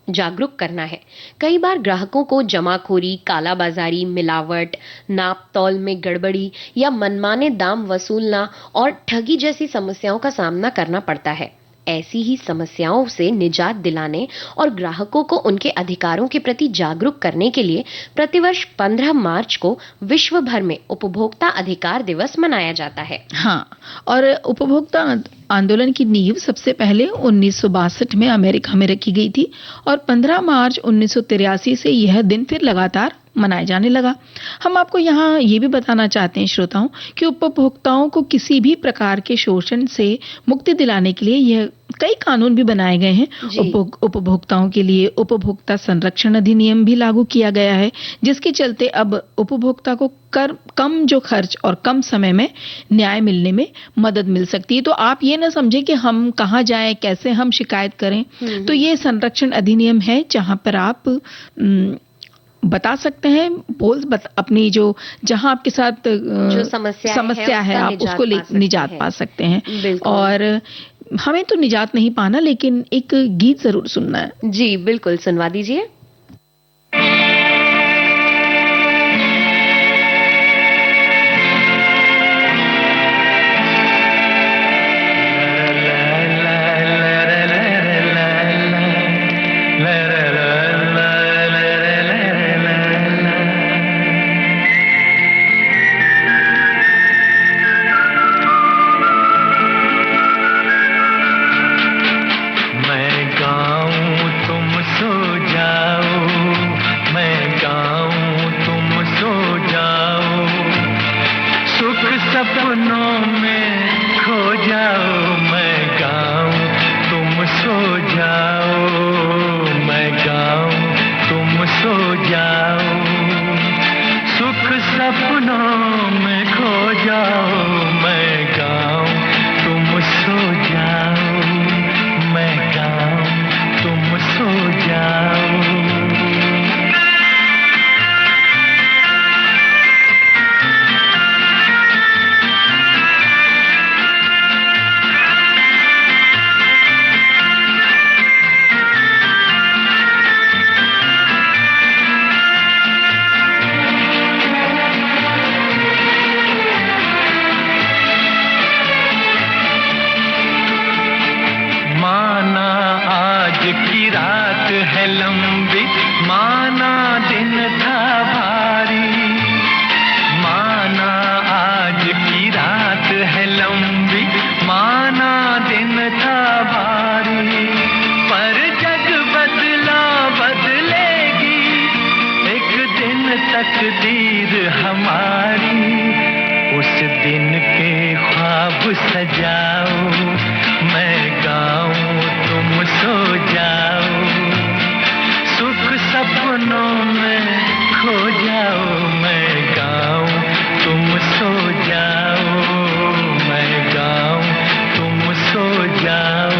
जागरूक करना है। कई बार ग्राहकों को जमाखोरी, कालाबाजारी, मिलावट, नाप तौल में गड़बड़ी या मनमाने दाम वसूलना और ठगी जैसी समस्याओं का सामना करना पड़ता है। ऐसी ही समस्याओं से निजात दिलाने और ग्राहकों को उनके अधिकारों के प्रति जागरूक करने के लिए प्रतिवर्ष 15 मार्च को विश्व भर में उपभोक्ता अधिकार दिवस मनाया जाता है। हाँ, और उपभोक्ता आंदोलन की नींव सबसे पहले 1962 में अमेरिका में रखी गई थी और 15 मार्च 1983 से यह दिन फिर लगातार मनाया जाने लगा। हम आपको यहाँ ये भी बताना चाहते हैं श्रोताओं कि उपभोक्ताओं को किसी भी प्रकार के शोषण से मुक्ति दिलाने के लिए यह कई कानून भी बनाए गए हैं। उपभोक्ताओं के लिए उपभोक्ता संरक्षण अधिनियम भी लागू किया गया है, जिसके चलते अब उपभोक्ता को कम जो खर्च और कम समय में न्याय मिलने में मदद मिल सकती है। तो आप ये ना समझे कि हम कहाँ जाएं, कैसे हम शिकायत करें। तो ये संरक्षण अधिनियम है जहां पर आप बता सकते हैं, अपनी जो जहां आपके साथ जो समस्या है आप उसको निजात पा सकते हैं। और हमें तो निजात नहीं पाना, लेकिन एक गीत जरूर सुनना है। जी बिल्कुल, सुनवा दीजिए। तकदीर हमारी, उस दिन के ख्वाब सजाओ, मैं गाऊं तुम सो जाओ, सुख सपनों में खो जाओ, मैं गाऊं तुम सो जाओ, मैं गाऊं तुम सो जाओ।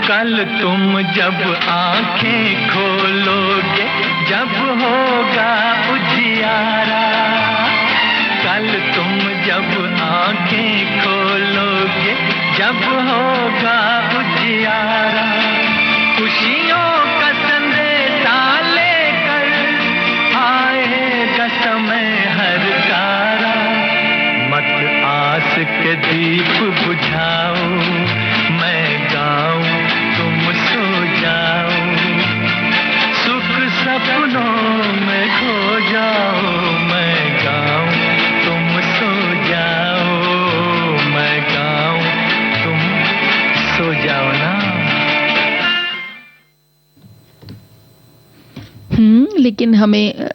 कल तुम जब आंखें खोलोगे, जब होगा उजियारा, कल तुम जब आंखें खोलोगे, जब होगा उजियारा, बुझाओ, मैं गाऊं तुम सो जाओ, सुख सपनों में खो जाओ, मैं गाऊं तुम सो जाओ, मैं गाऊं तुम सो जाओ ना। लेकिन हमें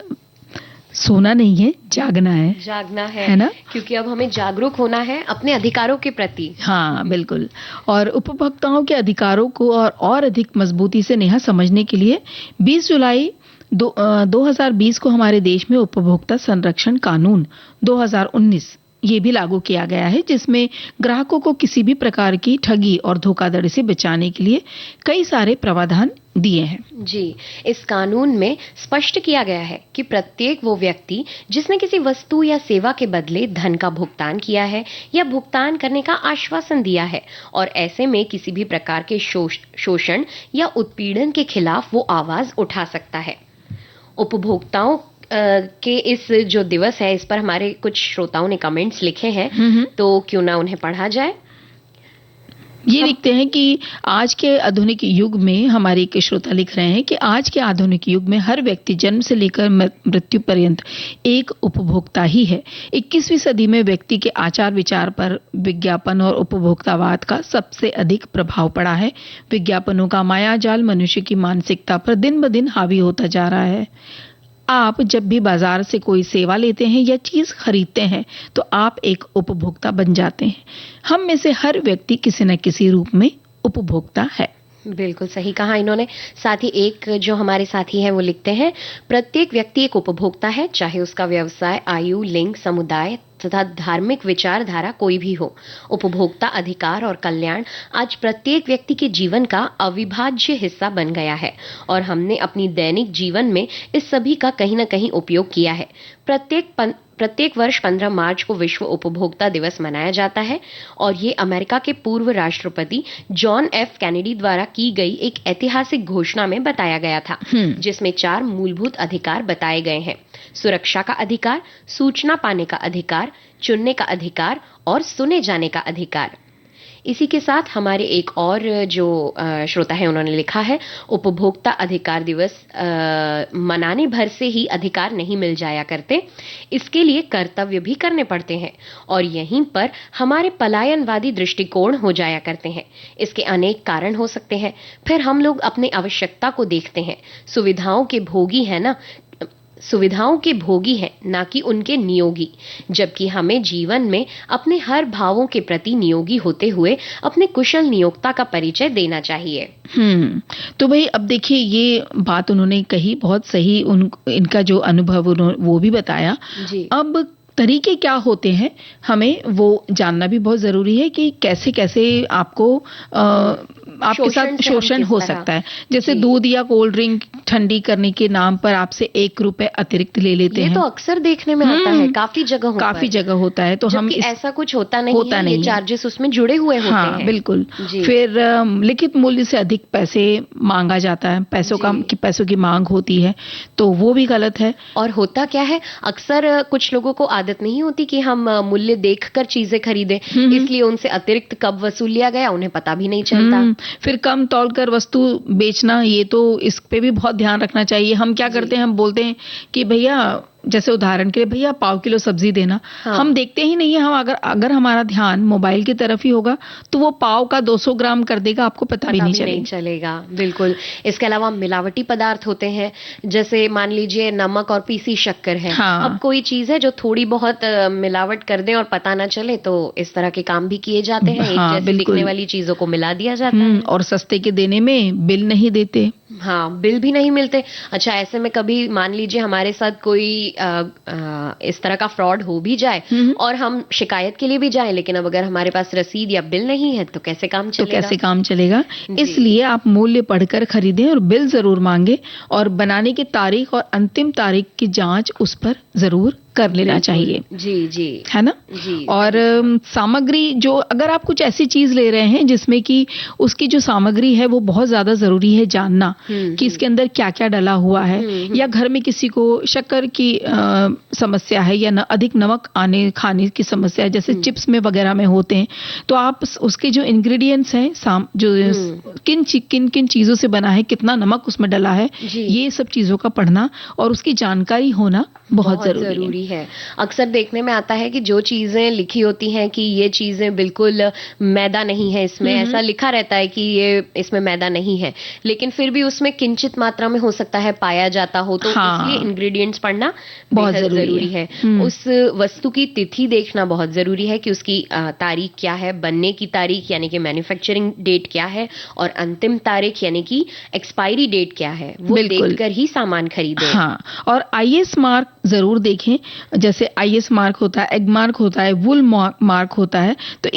सोना नहीं है, जागना है। जागना है ना? क्योंकि अब हमें जागरूक होना है अपने अधिकारों के प्रति। हाँ बिल्कुल। और उपभोक्ताओं के अधिकारों को और अधिक मजबूती से नेहा समझने के लिए 20 जुलाई 2020 को हमारे देश में उपभोक्ता संरक्षण कानून 2019 ये भी लागू किया गया है, जिसमें ग्राहकों को किसी भी प्रकार की ठगी और धोखाधड़ी से बचाने के लिए कई सारे प्रावधान दिए हैं। जी, इस कानून में स्पष्ट किया गया है कि प्रत्येक वो व्यक्ति जिसने किसी वस्तु या सेवा के बदले धन का भुगतान किया है या भुगतान करने का आश्वासन दिया है और ऐसे में किसी भी प्रकार के शोषण या उत्पीड़न के खिलाफ वो आवाज उठा सकता है। उपभोक्ताओं के इस जो दिवस है, इस पर हमारे कुछ श्रोताओं ने कमेंट्स लिखे हैं, तो क्यों ना उन्हें पढ़ा जाए। ये लिखते हैं कि आज के आधुनिक युग में, हमारे एक श्रोता लिख रहे हैं कि आज के आधुनिक युग में हर व्यक्ति जन्म से लेकर मृत्यु पर्यंत एक उपभोक्ता ही है। 21वीं सदी में व्यक्ति के आचार विचार पर विज्ञापन और उपभोक्तावाद का सबसे अधिक प्रभाव पड़ा है। विज्ञापनों का मायाजाल मनुष्य की मानसिकता पर दिन ब दिन हावी होता जा रहा है। आप जब भी बाजार से कोई सेवा लेते हैं या चीज खरीदते हैं तो आप एक उपभोक्ता बन जाते हैं। हम में से हर व्यक्ति किसी न किसी रूप में उपभोक्ता है। बिल्कुल सही कहा इन्होंने। साथ ही एक जो हमारे साथी हैं वो लिखते हैं, प्रत्येक व्यक्ति एक उपभोक्ता है, चाहे उसका व्यवसाय, आयु, लिंग, समुदाय तथा धार्मिक विचारधारा कोई भी हो। उपभोक्ता अधिकार और कल्याण आज प्रत्येक व्यक्ति के जीवन का अविभाज्य हिस्सा बन गया है और हमने अपनी दैनिक जीवन में इस सभी का कहीं न कहीं उपयोग किया है। प्रत्येक वर्ष 15 मार्च को विश्व उपभोक्ता दिवस मनाया जाता है और ये अमेरिका के पूर्व राष्ट्रपति जॉन एफ कैनेडी द्वारा की गई एक ऐतिहासिक घोषणा में बताया गया था, जिसमें 4 मूलभूत अधिकार बताए गए हैं: सुरक्षा का अधिकार, सूचना पाने का अधिकार, चुनने का अधिकार और सुने जाने का अधिकार। इसी के साथ हमारे एक और जो श्रोता है उन्होंने लिखा है, उपभोक्ता अधिकार दिवस मनाने भर से ही अधिकार नहीं मिल जाया करते, इसके लिए कर्तव्य भी करने पड़ते हैं और यहीं पर हमारे पलायनवादी दृष्टिकोण हो जाया करते हैं। इसके अनेक कारण हो सकते हैं। फिर हम लोग अपने आवश्यकता को देखते हैं, सुविधाओं के भोगी हैं ना कि उनके नियोगी, जबकि हमें जीवन में अपने हर भावों के प्रति नियोगी होते हुए अपने कुशल नियोक्ता का परिचय देना चाहिए। तो भाई अब देखिए, ये बात उन्होंने कही बहुत सही, इनका जो अनुभव वो भी बताया। जी। अब तरीके क्या होते हैं हमें वो जानना भी बहुत जरूरी है कि कैसे कैसे आपको आपके साथ शोषण हो सकता है। जैसे दूध या कोल्ड ड्रिंक ठंडी करने के नाम पर आपसे 1 रुपए अतिरिक्त ले लेते हैं। ये तो अक्सर देखने में आता है, काफी जगह होता है। तो हम ऐसा कुछ होता नहीं, ये चार्जेस उसमें जुड़े हुए होते हैं। बिल्कुल। फिर लिखित मूल्य से अधिक पैसे मांगा जाता है, पैसों की मांग होती है, तो वो भी गलत है। और होता क्या है, अक्सर कुछ लोगों को आदत नहीं होती कि हम मूल्य देखकर चीजें खरीदें, इसलिए उनसे अतिरिक्त कब वसूल लिया गया उन्हें पता भी नहीं चलता। फिर कम तौल कर वस्तु बेचना, ये तो इस पे भी बहुत ध्यान रखना चाहिए। हम क्या करते हैं, हम बोलते हैं कि भैया, जैसे उदाहरण के लिए, भैया पाव किलो सब्जी देना। हम देखते ही नहीं है। हम अगर हमारा ध्यान मोबाइल की तरफ ही होगा तो वो पाव का 200 ग्राम कर देगा, आपको पता भी नहीं चलेगा। बिल्कुल। इसके अलावा मिलावटी पदार्थ होते हैं, जैसे मान लीजिए नमक और पीसी शक्कर है। अब कोई चीज है जो थोड़ी बहुत मिलावट कर दें और पता ना चले, तो इस तरह के काम भी किए जाते हैं। एक जैसे दिखने वाली चीजों को मिला दिया जाता है। और सस्ते के देने में बिल नहीं देते। बिल भी नहीं मिलते। अच्छा, ऐसे में कभी मान लीजिए हमारे साथ कोई इस तरह का फ्रॉड हो भी जाए और हम शिकायत के लिए भी जाएं, लेकिन अब अगर हमारे पास रसीद या बिल नहीं है तो कैसे काम चलेगा? इसलिए आप मूल्य पढ़कर खरीदें और बिल जरूर मांगे और बनाने की तारीख और अंतिम तारीख की जांच उस पर जरूर कर लेना चाहिए। जी जी है ना? जी। और सामग्री जो, अगर आप कुछ ऐसी चीज ले रहे हैं जिसमें कि उसकी जो सामग्री है वो बहुत ज्यादा जरूरी है जानना कि इसके अंदर क्या क्या डला हुआ है, या घर में किसी को शक्कर की समस्या है या अधिक नमक आने खाने की समस्या है, जैसे चिप्स में वगैरह में होते हैं, तो आप उसके जो इंग्रेडिएंट्स हैं, जो किन किन चीजों से बना है, कितना नमक उसमें डला है, ये सब चीजों का पढ़ना और उसकी जानकारी होना बहुत जरूरी है। अक्सर देखने में आता है कि जो चीजें लिखी होती हैं कि ये चीजें बिल्कुल मैदा नहीं है इसमें, ऐसा लिखा रहता है कि ये इसमें मैदा नहीं है, लेकिन फिर भी उसमें किंचित मात्रा में हो सकता है पाया जाता हो, तो इसलिए इंग्रेडिएंट्स पढ़ना बहुत जरूरी है। उस वस्तु की तिथि देखना बहुत जरूरी है कि उसकी तारीख क्या है, बनने की तारीख यानी कि मैन्युफैक्चरिंग डेट क्या है, और अंतिम तारीख यानी कि एक्सपायरी डेट क्या है, वो देखकर ही सामान खरीदें। हाँ, और आईएस मार्क जरूर देखें, जैसे आईएस मार्क होता है, एग मार्क होता है, वुल मार्क होता है, तो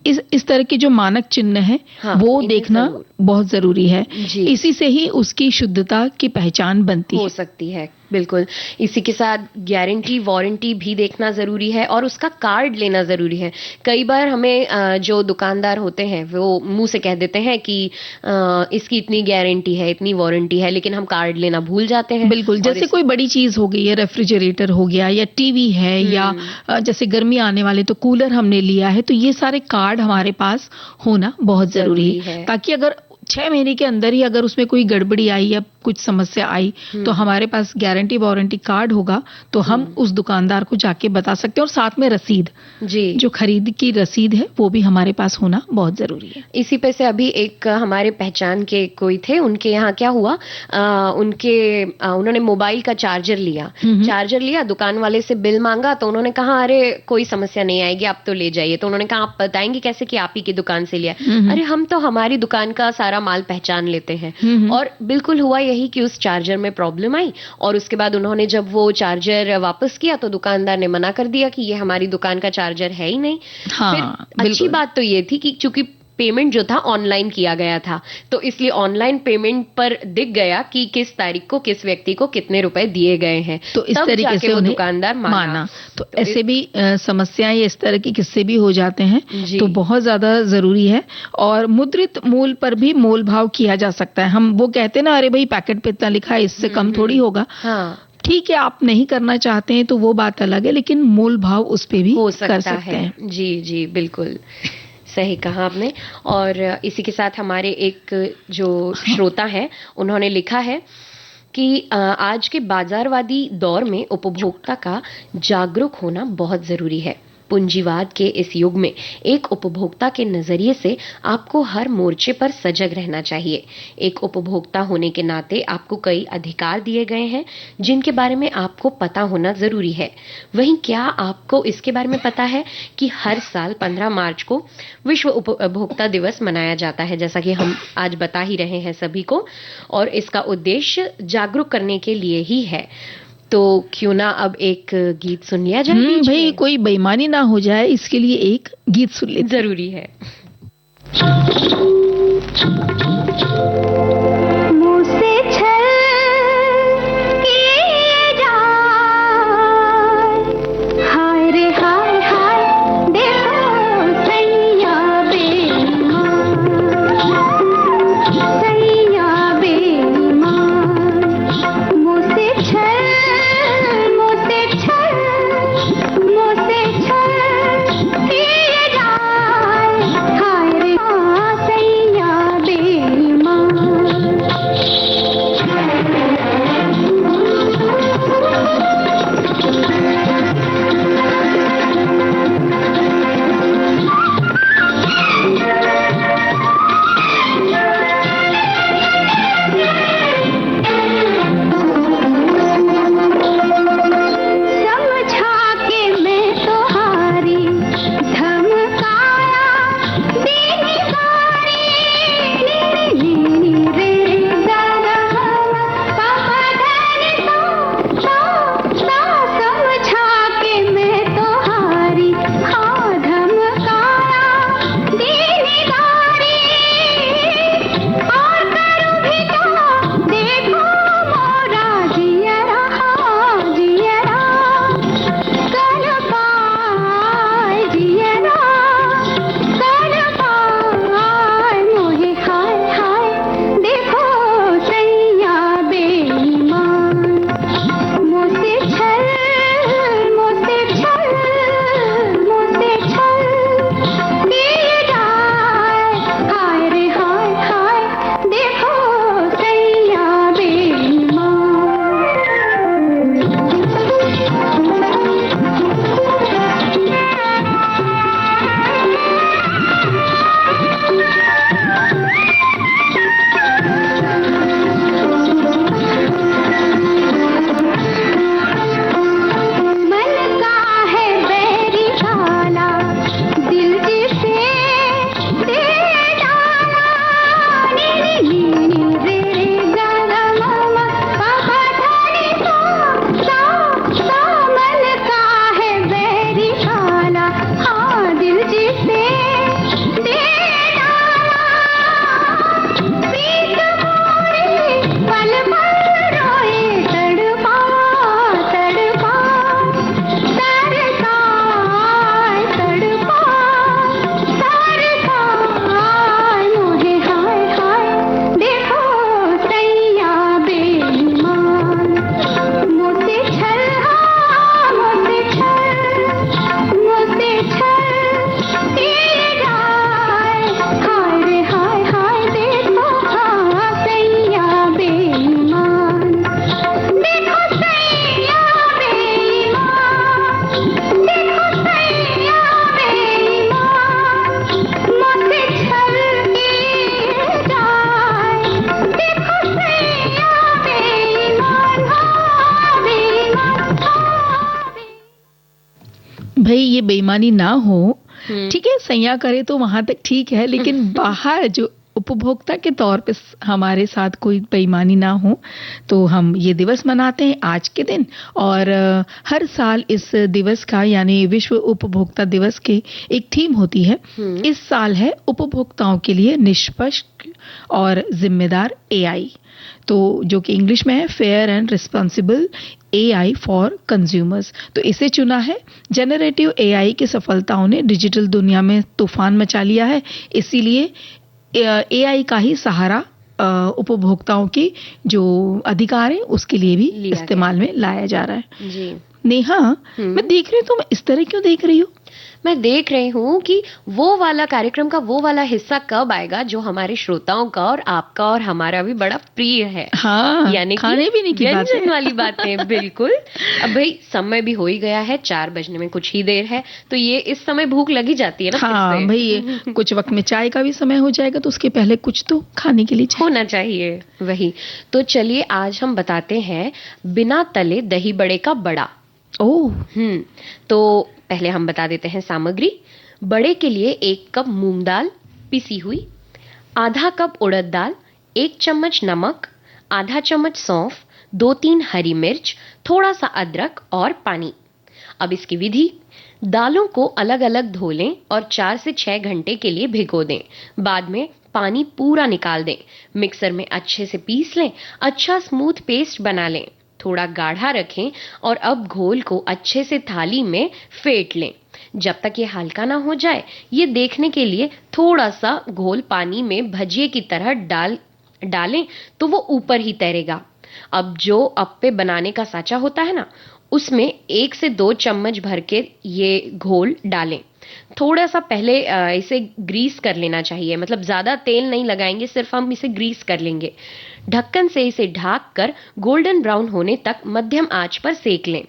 इस तरह के जो मानक चिन्ह है वो देखना बहुत जरूरी है। इसी से ही उसकी शुद्धता की पहचान बनती हो सकती है। बिल्कुल, इसी के साथ गारंटी वारंटी भी देखना जरूरी है और उसका कार्ड लेना जरूरी है। कई बार हमें जो दुकानदार होते हैं वो मुंह से कह देते हैं कि इसकी इतनी गारंटी है, इतनी वारंटी है, लेकिन हम कार्ड लेना भूल जाते हैं। बिल्कुल, जैसे कोई बड़ी चीज हो गई है, रेफ्रिजरेटर हो गया या टीवी है, या जैसे गर्मी आने वाले तो कूलर हमने लिया है, तो ये सारे कार्ड हमारे पास होना बहुत जरूरी है, ताकि अगर 6 महीने के अंदर ही अगर उसमें कोई गड़बड़ी आई या कुछ समस्या आई तो हमारे पास गारंटी वारंटी कार्ड होगा, तो हम उस दुकानदार को जाके बता सकते हैं। और साथ में रसीद, जो खरीद की रसीद है वो भी हमारे पास होना बहुत जरूरी है। इसी पे से अभी एक हमारे पहचान के कोई थे, उनके यहाँ क्या हुआ, उन्होंने मोबाइल का चार्जर लिया, दुकान वाले से बिल मांगा, तो उन्होंने कहा अरे कोई समस्या नहीं आएगी, आप तो ले जाइए। तो उन्होंने कहा आप बताएंगे कैसे कि आप ही की दुकान से लिया? अरे हम तो हमारी दुकान का सारा माल पहचान लेते हैं। और बिल्कुल हुआ यही कि उस चार्जर में प्रॉब्लम आई, और उसके बाद उन्होंने जब वो चार्जर वापस किया तो दुकानदार ने मना कर दिया कि ये हमारी दुकान का चार्जर है ही नहीं। फिर अच्छी बात तो ये थी कि चूंकि पेमेंट जो था ऑनलाइन किया गया था, तो इसलिए ऑनलाइन पेमेंट पर दिख गया कि किस तारीख को किस व्यक्ति को कितने रुपए दिए गए हैं, तो इस तरीके से उन्हें दुकानदार माना। तो ऐसे भी समस्याएं, इस तरह की किस्से भी हो जाते हैं, तो बहुत ज्यादा जरूरी है। और मुद्रित मूल पर भी मोल भाव किया जा सकता है। हम वो कहते हैं ना, अरे भाई पैकेट पे इतना लिखा है, इससे कम थोड़ी होगा। ठीक है, आप नहीं करना चाहते हैं तो वो बात अलग है, लेकिन मोल भाव उस पे भी हो कर सकते हैं। जी जी, बिल्कुल सही कहा आपने। और इसी के साथ हमारे एक जो श्रोता है उन्होंने लिखा है कि आज के बाजारवादी दौर में उपभोक्ता का जागरूक होना बहुत जरूरी है। पूंजीवाद के इस युग में एक उपभोक्ता के नजरिए से आपको हर मोर्चे पर सजग रहना चाहिए। एक उपभोक्ता होने के नाते आपको कई अधिकार दिए गए हैं जिनके बारे में आपको पता होना जरूरी है। वहीं क्या आपको इसके बारे में पता है कि हर साल 15 मार्च को विश्व उपभोक्ता दिवस मनाया जाता है, जैसा कि हम आज बता ही रहे हैं सभी को, और इसका उद्देश्य जागरूक करने के लिए ही है। तो क्यों ना अब एक गीत सुन लिया जाए? भाई कोई बेईमानी ना हो जाए, इसके लिए एक गीत सुन ले, जरूरी है। हाय रे सैया बे भाई ये बेईमानी ना हो, ठीक है, सैया करे तो वहां तक ठीक है, लेकिन बाहर जो उपभोक्ता के तौर पे हमारे साथ कोई बेईमानी ना हो, तो हम ये दिवस मनाते हैं आज के दिन। और हर साल इस दिवस का यानी विश्व उपभोक्ता दिवस के एक थीम होती है। इस साल है उपभोक्ताओं के लिए निष्पक्ष और जिम्मेदार एआई, तो जो कि इंग्लिश में है fair and responsible AI for consumers. तो इसे चुना है। जनरेटिव एआई की सफलताओं ने डिजिटल दुनिया में तूफान मचा लिया है, इसीलिए एआई का ही सहारा उपभोक्ताओं की जो अधिकार है उसके लिए भी इस्तेमाल में लाया जा रहा है। जी नेहा, मैं देख रही हूँ, तुम इस तरह क्यों देख रही हो? मैं देख रही हूँ कि वो वाला कार्यक्रम का वो वाला हिस्सा कब आएगा जो हमारे श्रोताओं का और आपका और हमारा भी बड़ा प्रिय है। हाँ, यानी खाने पीने की व्यंजन वाली बातें। बिल्कुल। अब भाई समय भी हो ही गया है, 4 बजने में कुछ ही देर है, तो ये इस समय भूख लगी जाती है ना। हाँ भाई, कुछ वक्त में चाय का भी समय हो जाएगा, तो उसके पहले कुछ तो खाने के लिए होना चाहिए। वही तो चलिए आज हम बताते हैं बिना तले दही बड़े का बड़ा। तो पहले हम बता देते हैं सामग्री। बड़े के लिए 1 कप मूंग दाल पिसी हुई, आधा कप उड़द दाल, 1 चम्मच नमक, आधा चम्मच सौंफ, 2-3 हरी मिर्च, थोड़ा सा अदरक और पानी। अब इसकी विधि, दालों को अलग अलग धो लें और 4 से 6 घंटे के लिए भिगो दें। बाद में पानी पूरा निकाल दें, मिक्सर में अच्छे से पीस लें, अच्छा स्मूथ पेस्ट बना लें, थोड़ा गाढ़ा रखें और अब घोल को अच्छे से थाली में फेंट लें। जब तक ये हल्का ना हो जाए, ये देखने के लिए थोड़ा सा घोल पानी में भजिए की तरह डालें तो वो ऊपर ही तैरेगा। अब जो अप्पे बनाने का साचा होता है ना, उसमें 1 से 2 चम्मच भर के ये घोल डालें। थोड़ा सा पहले इसे ग्रीस कर लेना चाहिए, मतलब ज्यादा तेल नहीं लगाएंगे, सिर्फ हम इसे ग्रीस कर लेंगे। ढक्कन से इसे ढक कर गोल्डन ब्राउन होने तक मध्यम आंच पर सेक लें।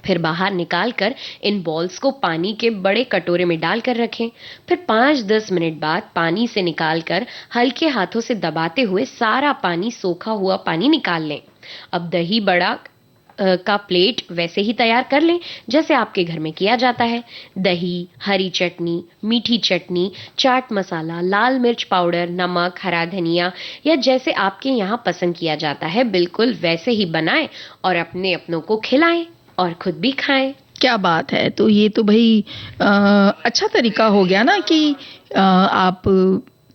फिर बाहर निकालकर इन बॉल्स को पानी के बड़े कटोरे में डालकर रखें। फिर 5-10 मिनट बाद पानी से निकालकर हल्के हाथों से दबाते हुए सारा पानी, सोखा हुआ पानी निकाल लें। अब दही बड़ा का प्लेट वैसे ही तैयार कर लें जैसे आपके घर में किया जाता है। दही, हरी चटनी, मीठी चटनी, चाट मसाला, लाल मिर्च पाउडर, नमक, हरा धनिया या जैसे आपके यहाँ पसंद किया जाता है, बिल्कुल वैसे ही बनाएं और अपने अपनों को खिलाएं और खुद भी खाएं। क्या बात है। तो ये तो भाई अच्छा तरीका हो गया ना कि आप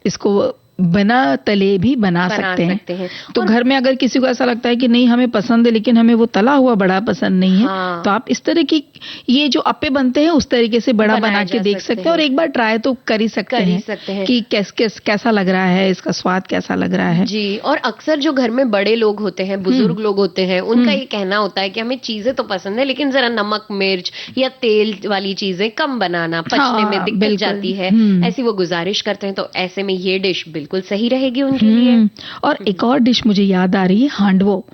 इसको बिना तले भी बना सकते हैं। तो घर में अगर किसी को ऐसा लगता है कि नहीं हमें पसंद है लेकिन हमें वो तला हुआ बड़ा पसंद नहीं है, तो आप इस तरह की ये जो अप्पे बनते हैं उस तरीके से बड़ा बना के देख सकते हैं और एक बार ट्राई तो कर ही सकते हैं कि कैसा लग रहा है, इसका स्वाद कैसा लग रहा है। जी। और अक्सर जो घर में बड़े लोग होते हैं, बुजुर्ग लोग होते हैं, उनका ये कहना होता है कि हमें चीजें तो पसंद है लेकिन जरा नमक मिर्च या तेल वाली चीजें कम बनाना, पचने में दिक्कत जाती है, ऐसी वो गुजारिश करते हैं। तो ऐसे में ये डिश बिल्कुल सही रहेगी उनके लिए। और एक और डिश मुझे याद आ रही है, हांडवो।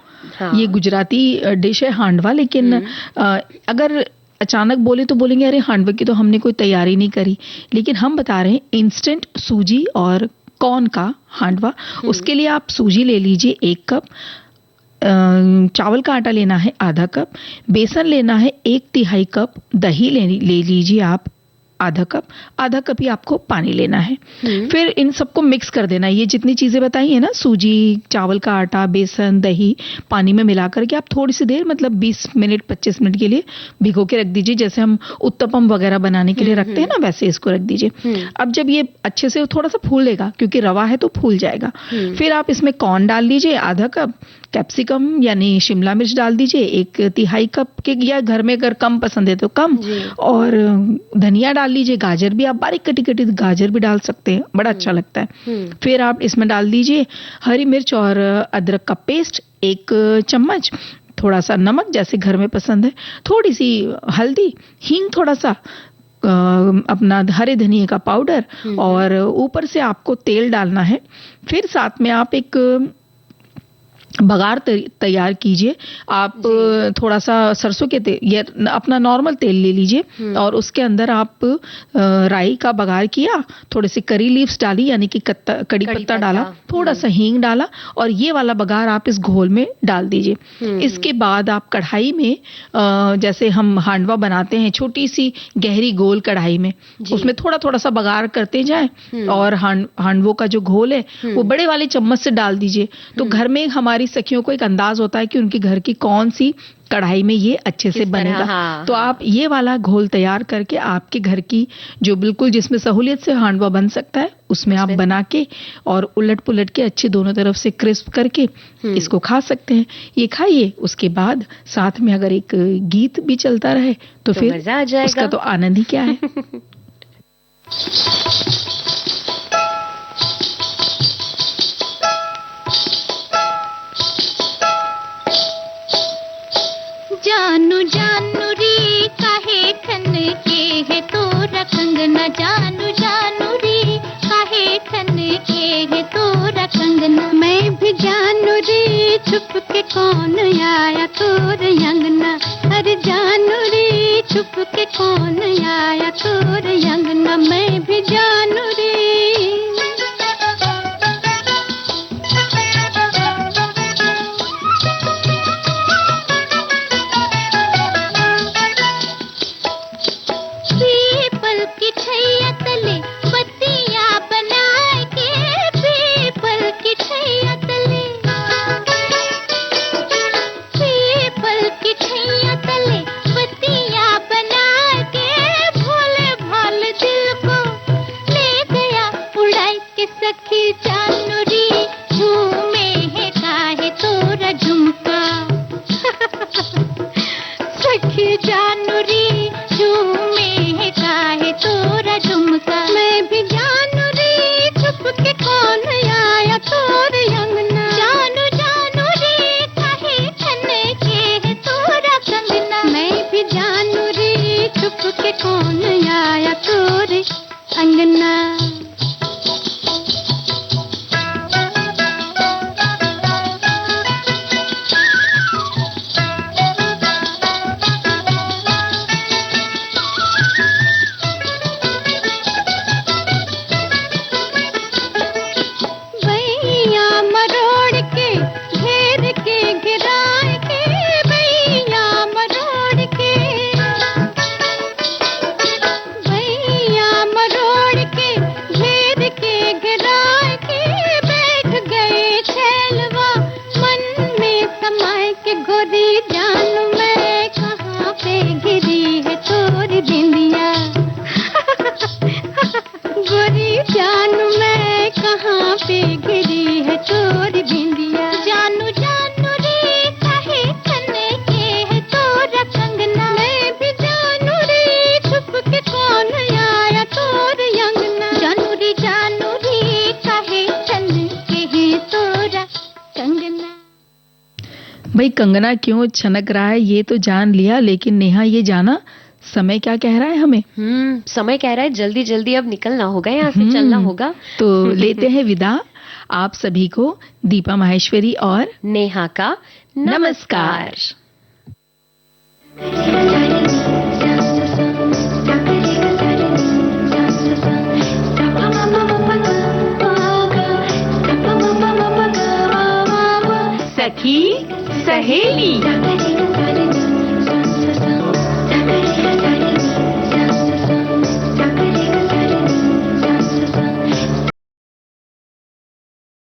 ये गुजराती डिश है हांडवा, लेकिन अगर अचानक बोले तो बोलेंगे अरे हांडवे की तो हमने कोई तैयारी नहीं करी, लेकिन हम बता रहे हैं इंस्टेंट सूजी और कॉर्न का हांडवा। उसके लिए आप सूजी ले लीजिए 1 कप, चावल का आटा लेना है आधा कप, बेसन लेना है 1/3 कप, दही ले लीजिए आप आधा कप ही आपको पानी लेना है। फिर इन सबको मिक्स कर देना है। ये जितनी चीजें बताई है ना, सूजी, चावल का आटा, बेसन, दही, पानी में मिला करके आप थोड़ी सी देर, मतलब 20 मिनट 25 मिनट के लिए भिगो के रख दीजिए। जैसे हम उत्तपम वगैरह बनाने के लिए रखते हैं ना, वैसे इसको रख दीजिए। अब जब ये अच्छे से थोड़ा सा फूलेगा, क्योंकि रवा है तो फूल जाएगा, फिर आप इसमें कॉर्न डाल लीजिए आधा कप, कैप्सिकम यानी शिमला मिर्च डाल दीजिए 1/3 कप के, या घर में अगर कम पसंद है तो कम, और धनिया डाल लीजिए, गाजर भी आप बारीक कटी गाजर भी डाल सकते हैं, बड़ा अच्छा लगता है। फिर आप इसमें डाल दीजिए हरी मिर्च और अदरक का पेस्ट 1 चम्मच, थोड़ा सा नमक जैसे घर में पसंद है, थोड़ी सी हल्दी, हींग, थोड़ा सा अपना हरे धनिया का पाउडर, और ऊपर से आपको तेल डालना है। फिर साथ में आप एक बघार तैयार कीजिए। आप थोड़ा सा सरसों के तेल या अपना नॉर्मल तेल ले लीजिए और उसके अंदर आप राई का बघार किया, थोड़े से करी लीव्स डाली यानी कि कड़ी पत्ता डाला, थोड़ा सा हींग डाला और ये वाला बघार आप इस घोल में डाल दीजिए। इसके बाद आप कढ़ाई में जैसे हम हांडवा बनाते हैं छोटी सी गहरी गोल कढ़ाई में, उसमें थोड़ा थोड़ा सा बघार करते जाएं और हांडवों का जो घोल है वो बड़े वाले चम्मच से डाल दीजिए। तो घर में हमारी सखियों को एक अंदाज होता है कि उनके घर की कौन सी कढ़ाई में ये अच्छे से बनेगा। तो आप ये वाला घोल तैयार करके आपके घर की जो बिल्कुल जिसमें सहूलियत से हांडवा बन सकता है उसमें आप बना के और उलट पुलट के अच्छे दोनों तरफ से क्रिस्प करके इसको खा सकते हैं। ये खाइए, उसके बाद साथ में अगर एक गीत भी चलता रहे तो फिर मजा आ जाएगा। उसका तो आनंद ही क्या है। जानू जानू री काहे ठन के है तोरा कंगना, जानू जानू री काहे ठन के है तोरा कंगना। मैं भी जानू री छुप के कौन आया तोर अंगना, अरे जानू री छुप के कौन आया तोर अंगना। मैं भी जानू री भाई कंगना क्यों छनक रहा है ये तो जान लिया, लेकिन नेहा ये जाना समय क्या कह रहा है हमें? समय कह रहा है जल्दी जल्दी अब निकलना होगा, यहाँ से चलना होगा। तो लेते हैं विदा आप सभी को दीपा माहेश्वरी और नेहा का नमस्कार। सखी सहेली।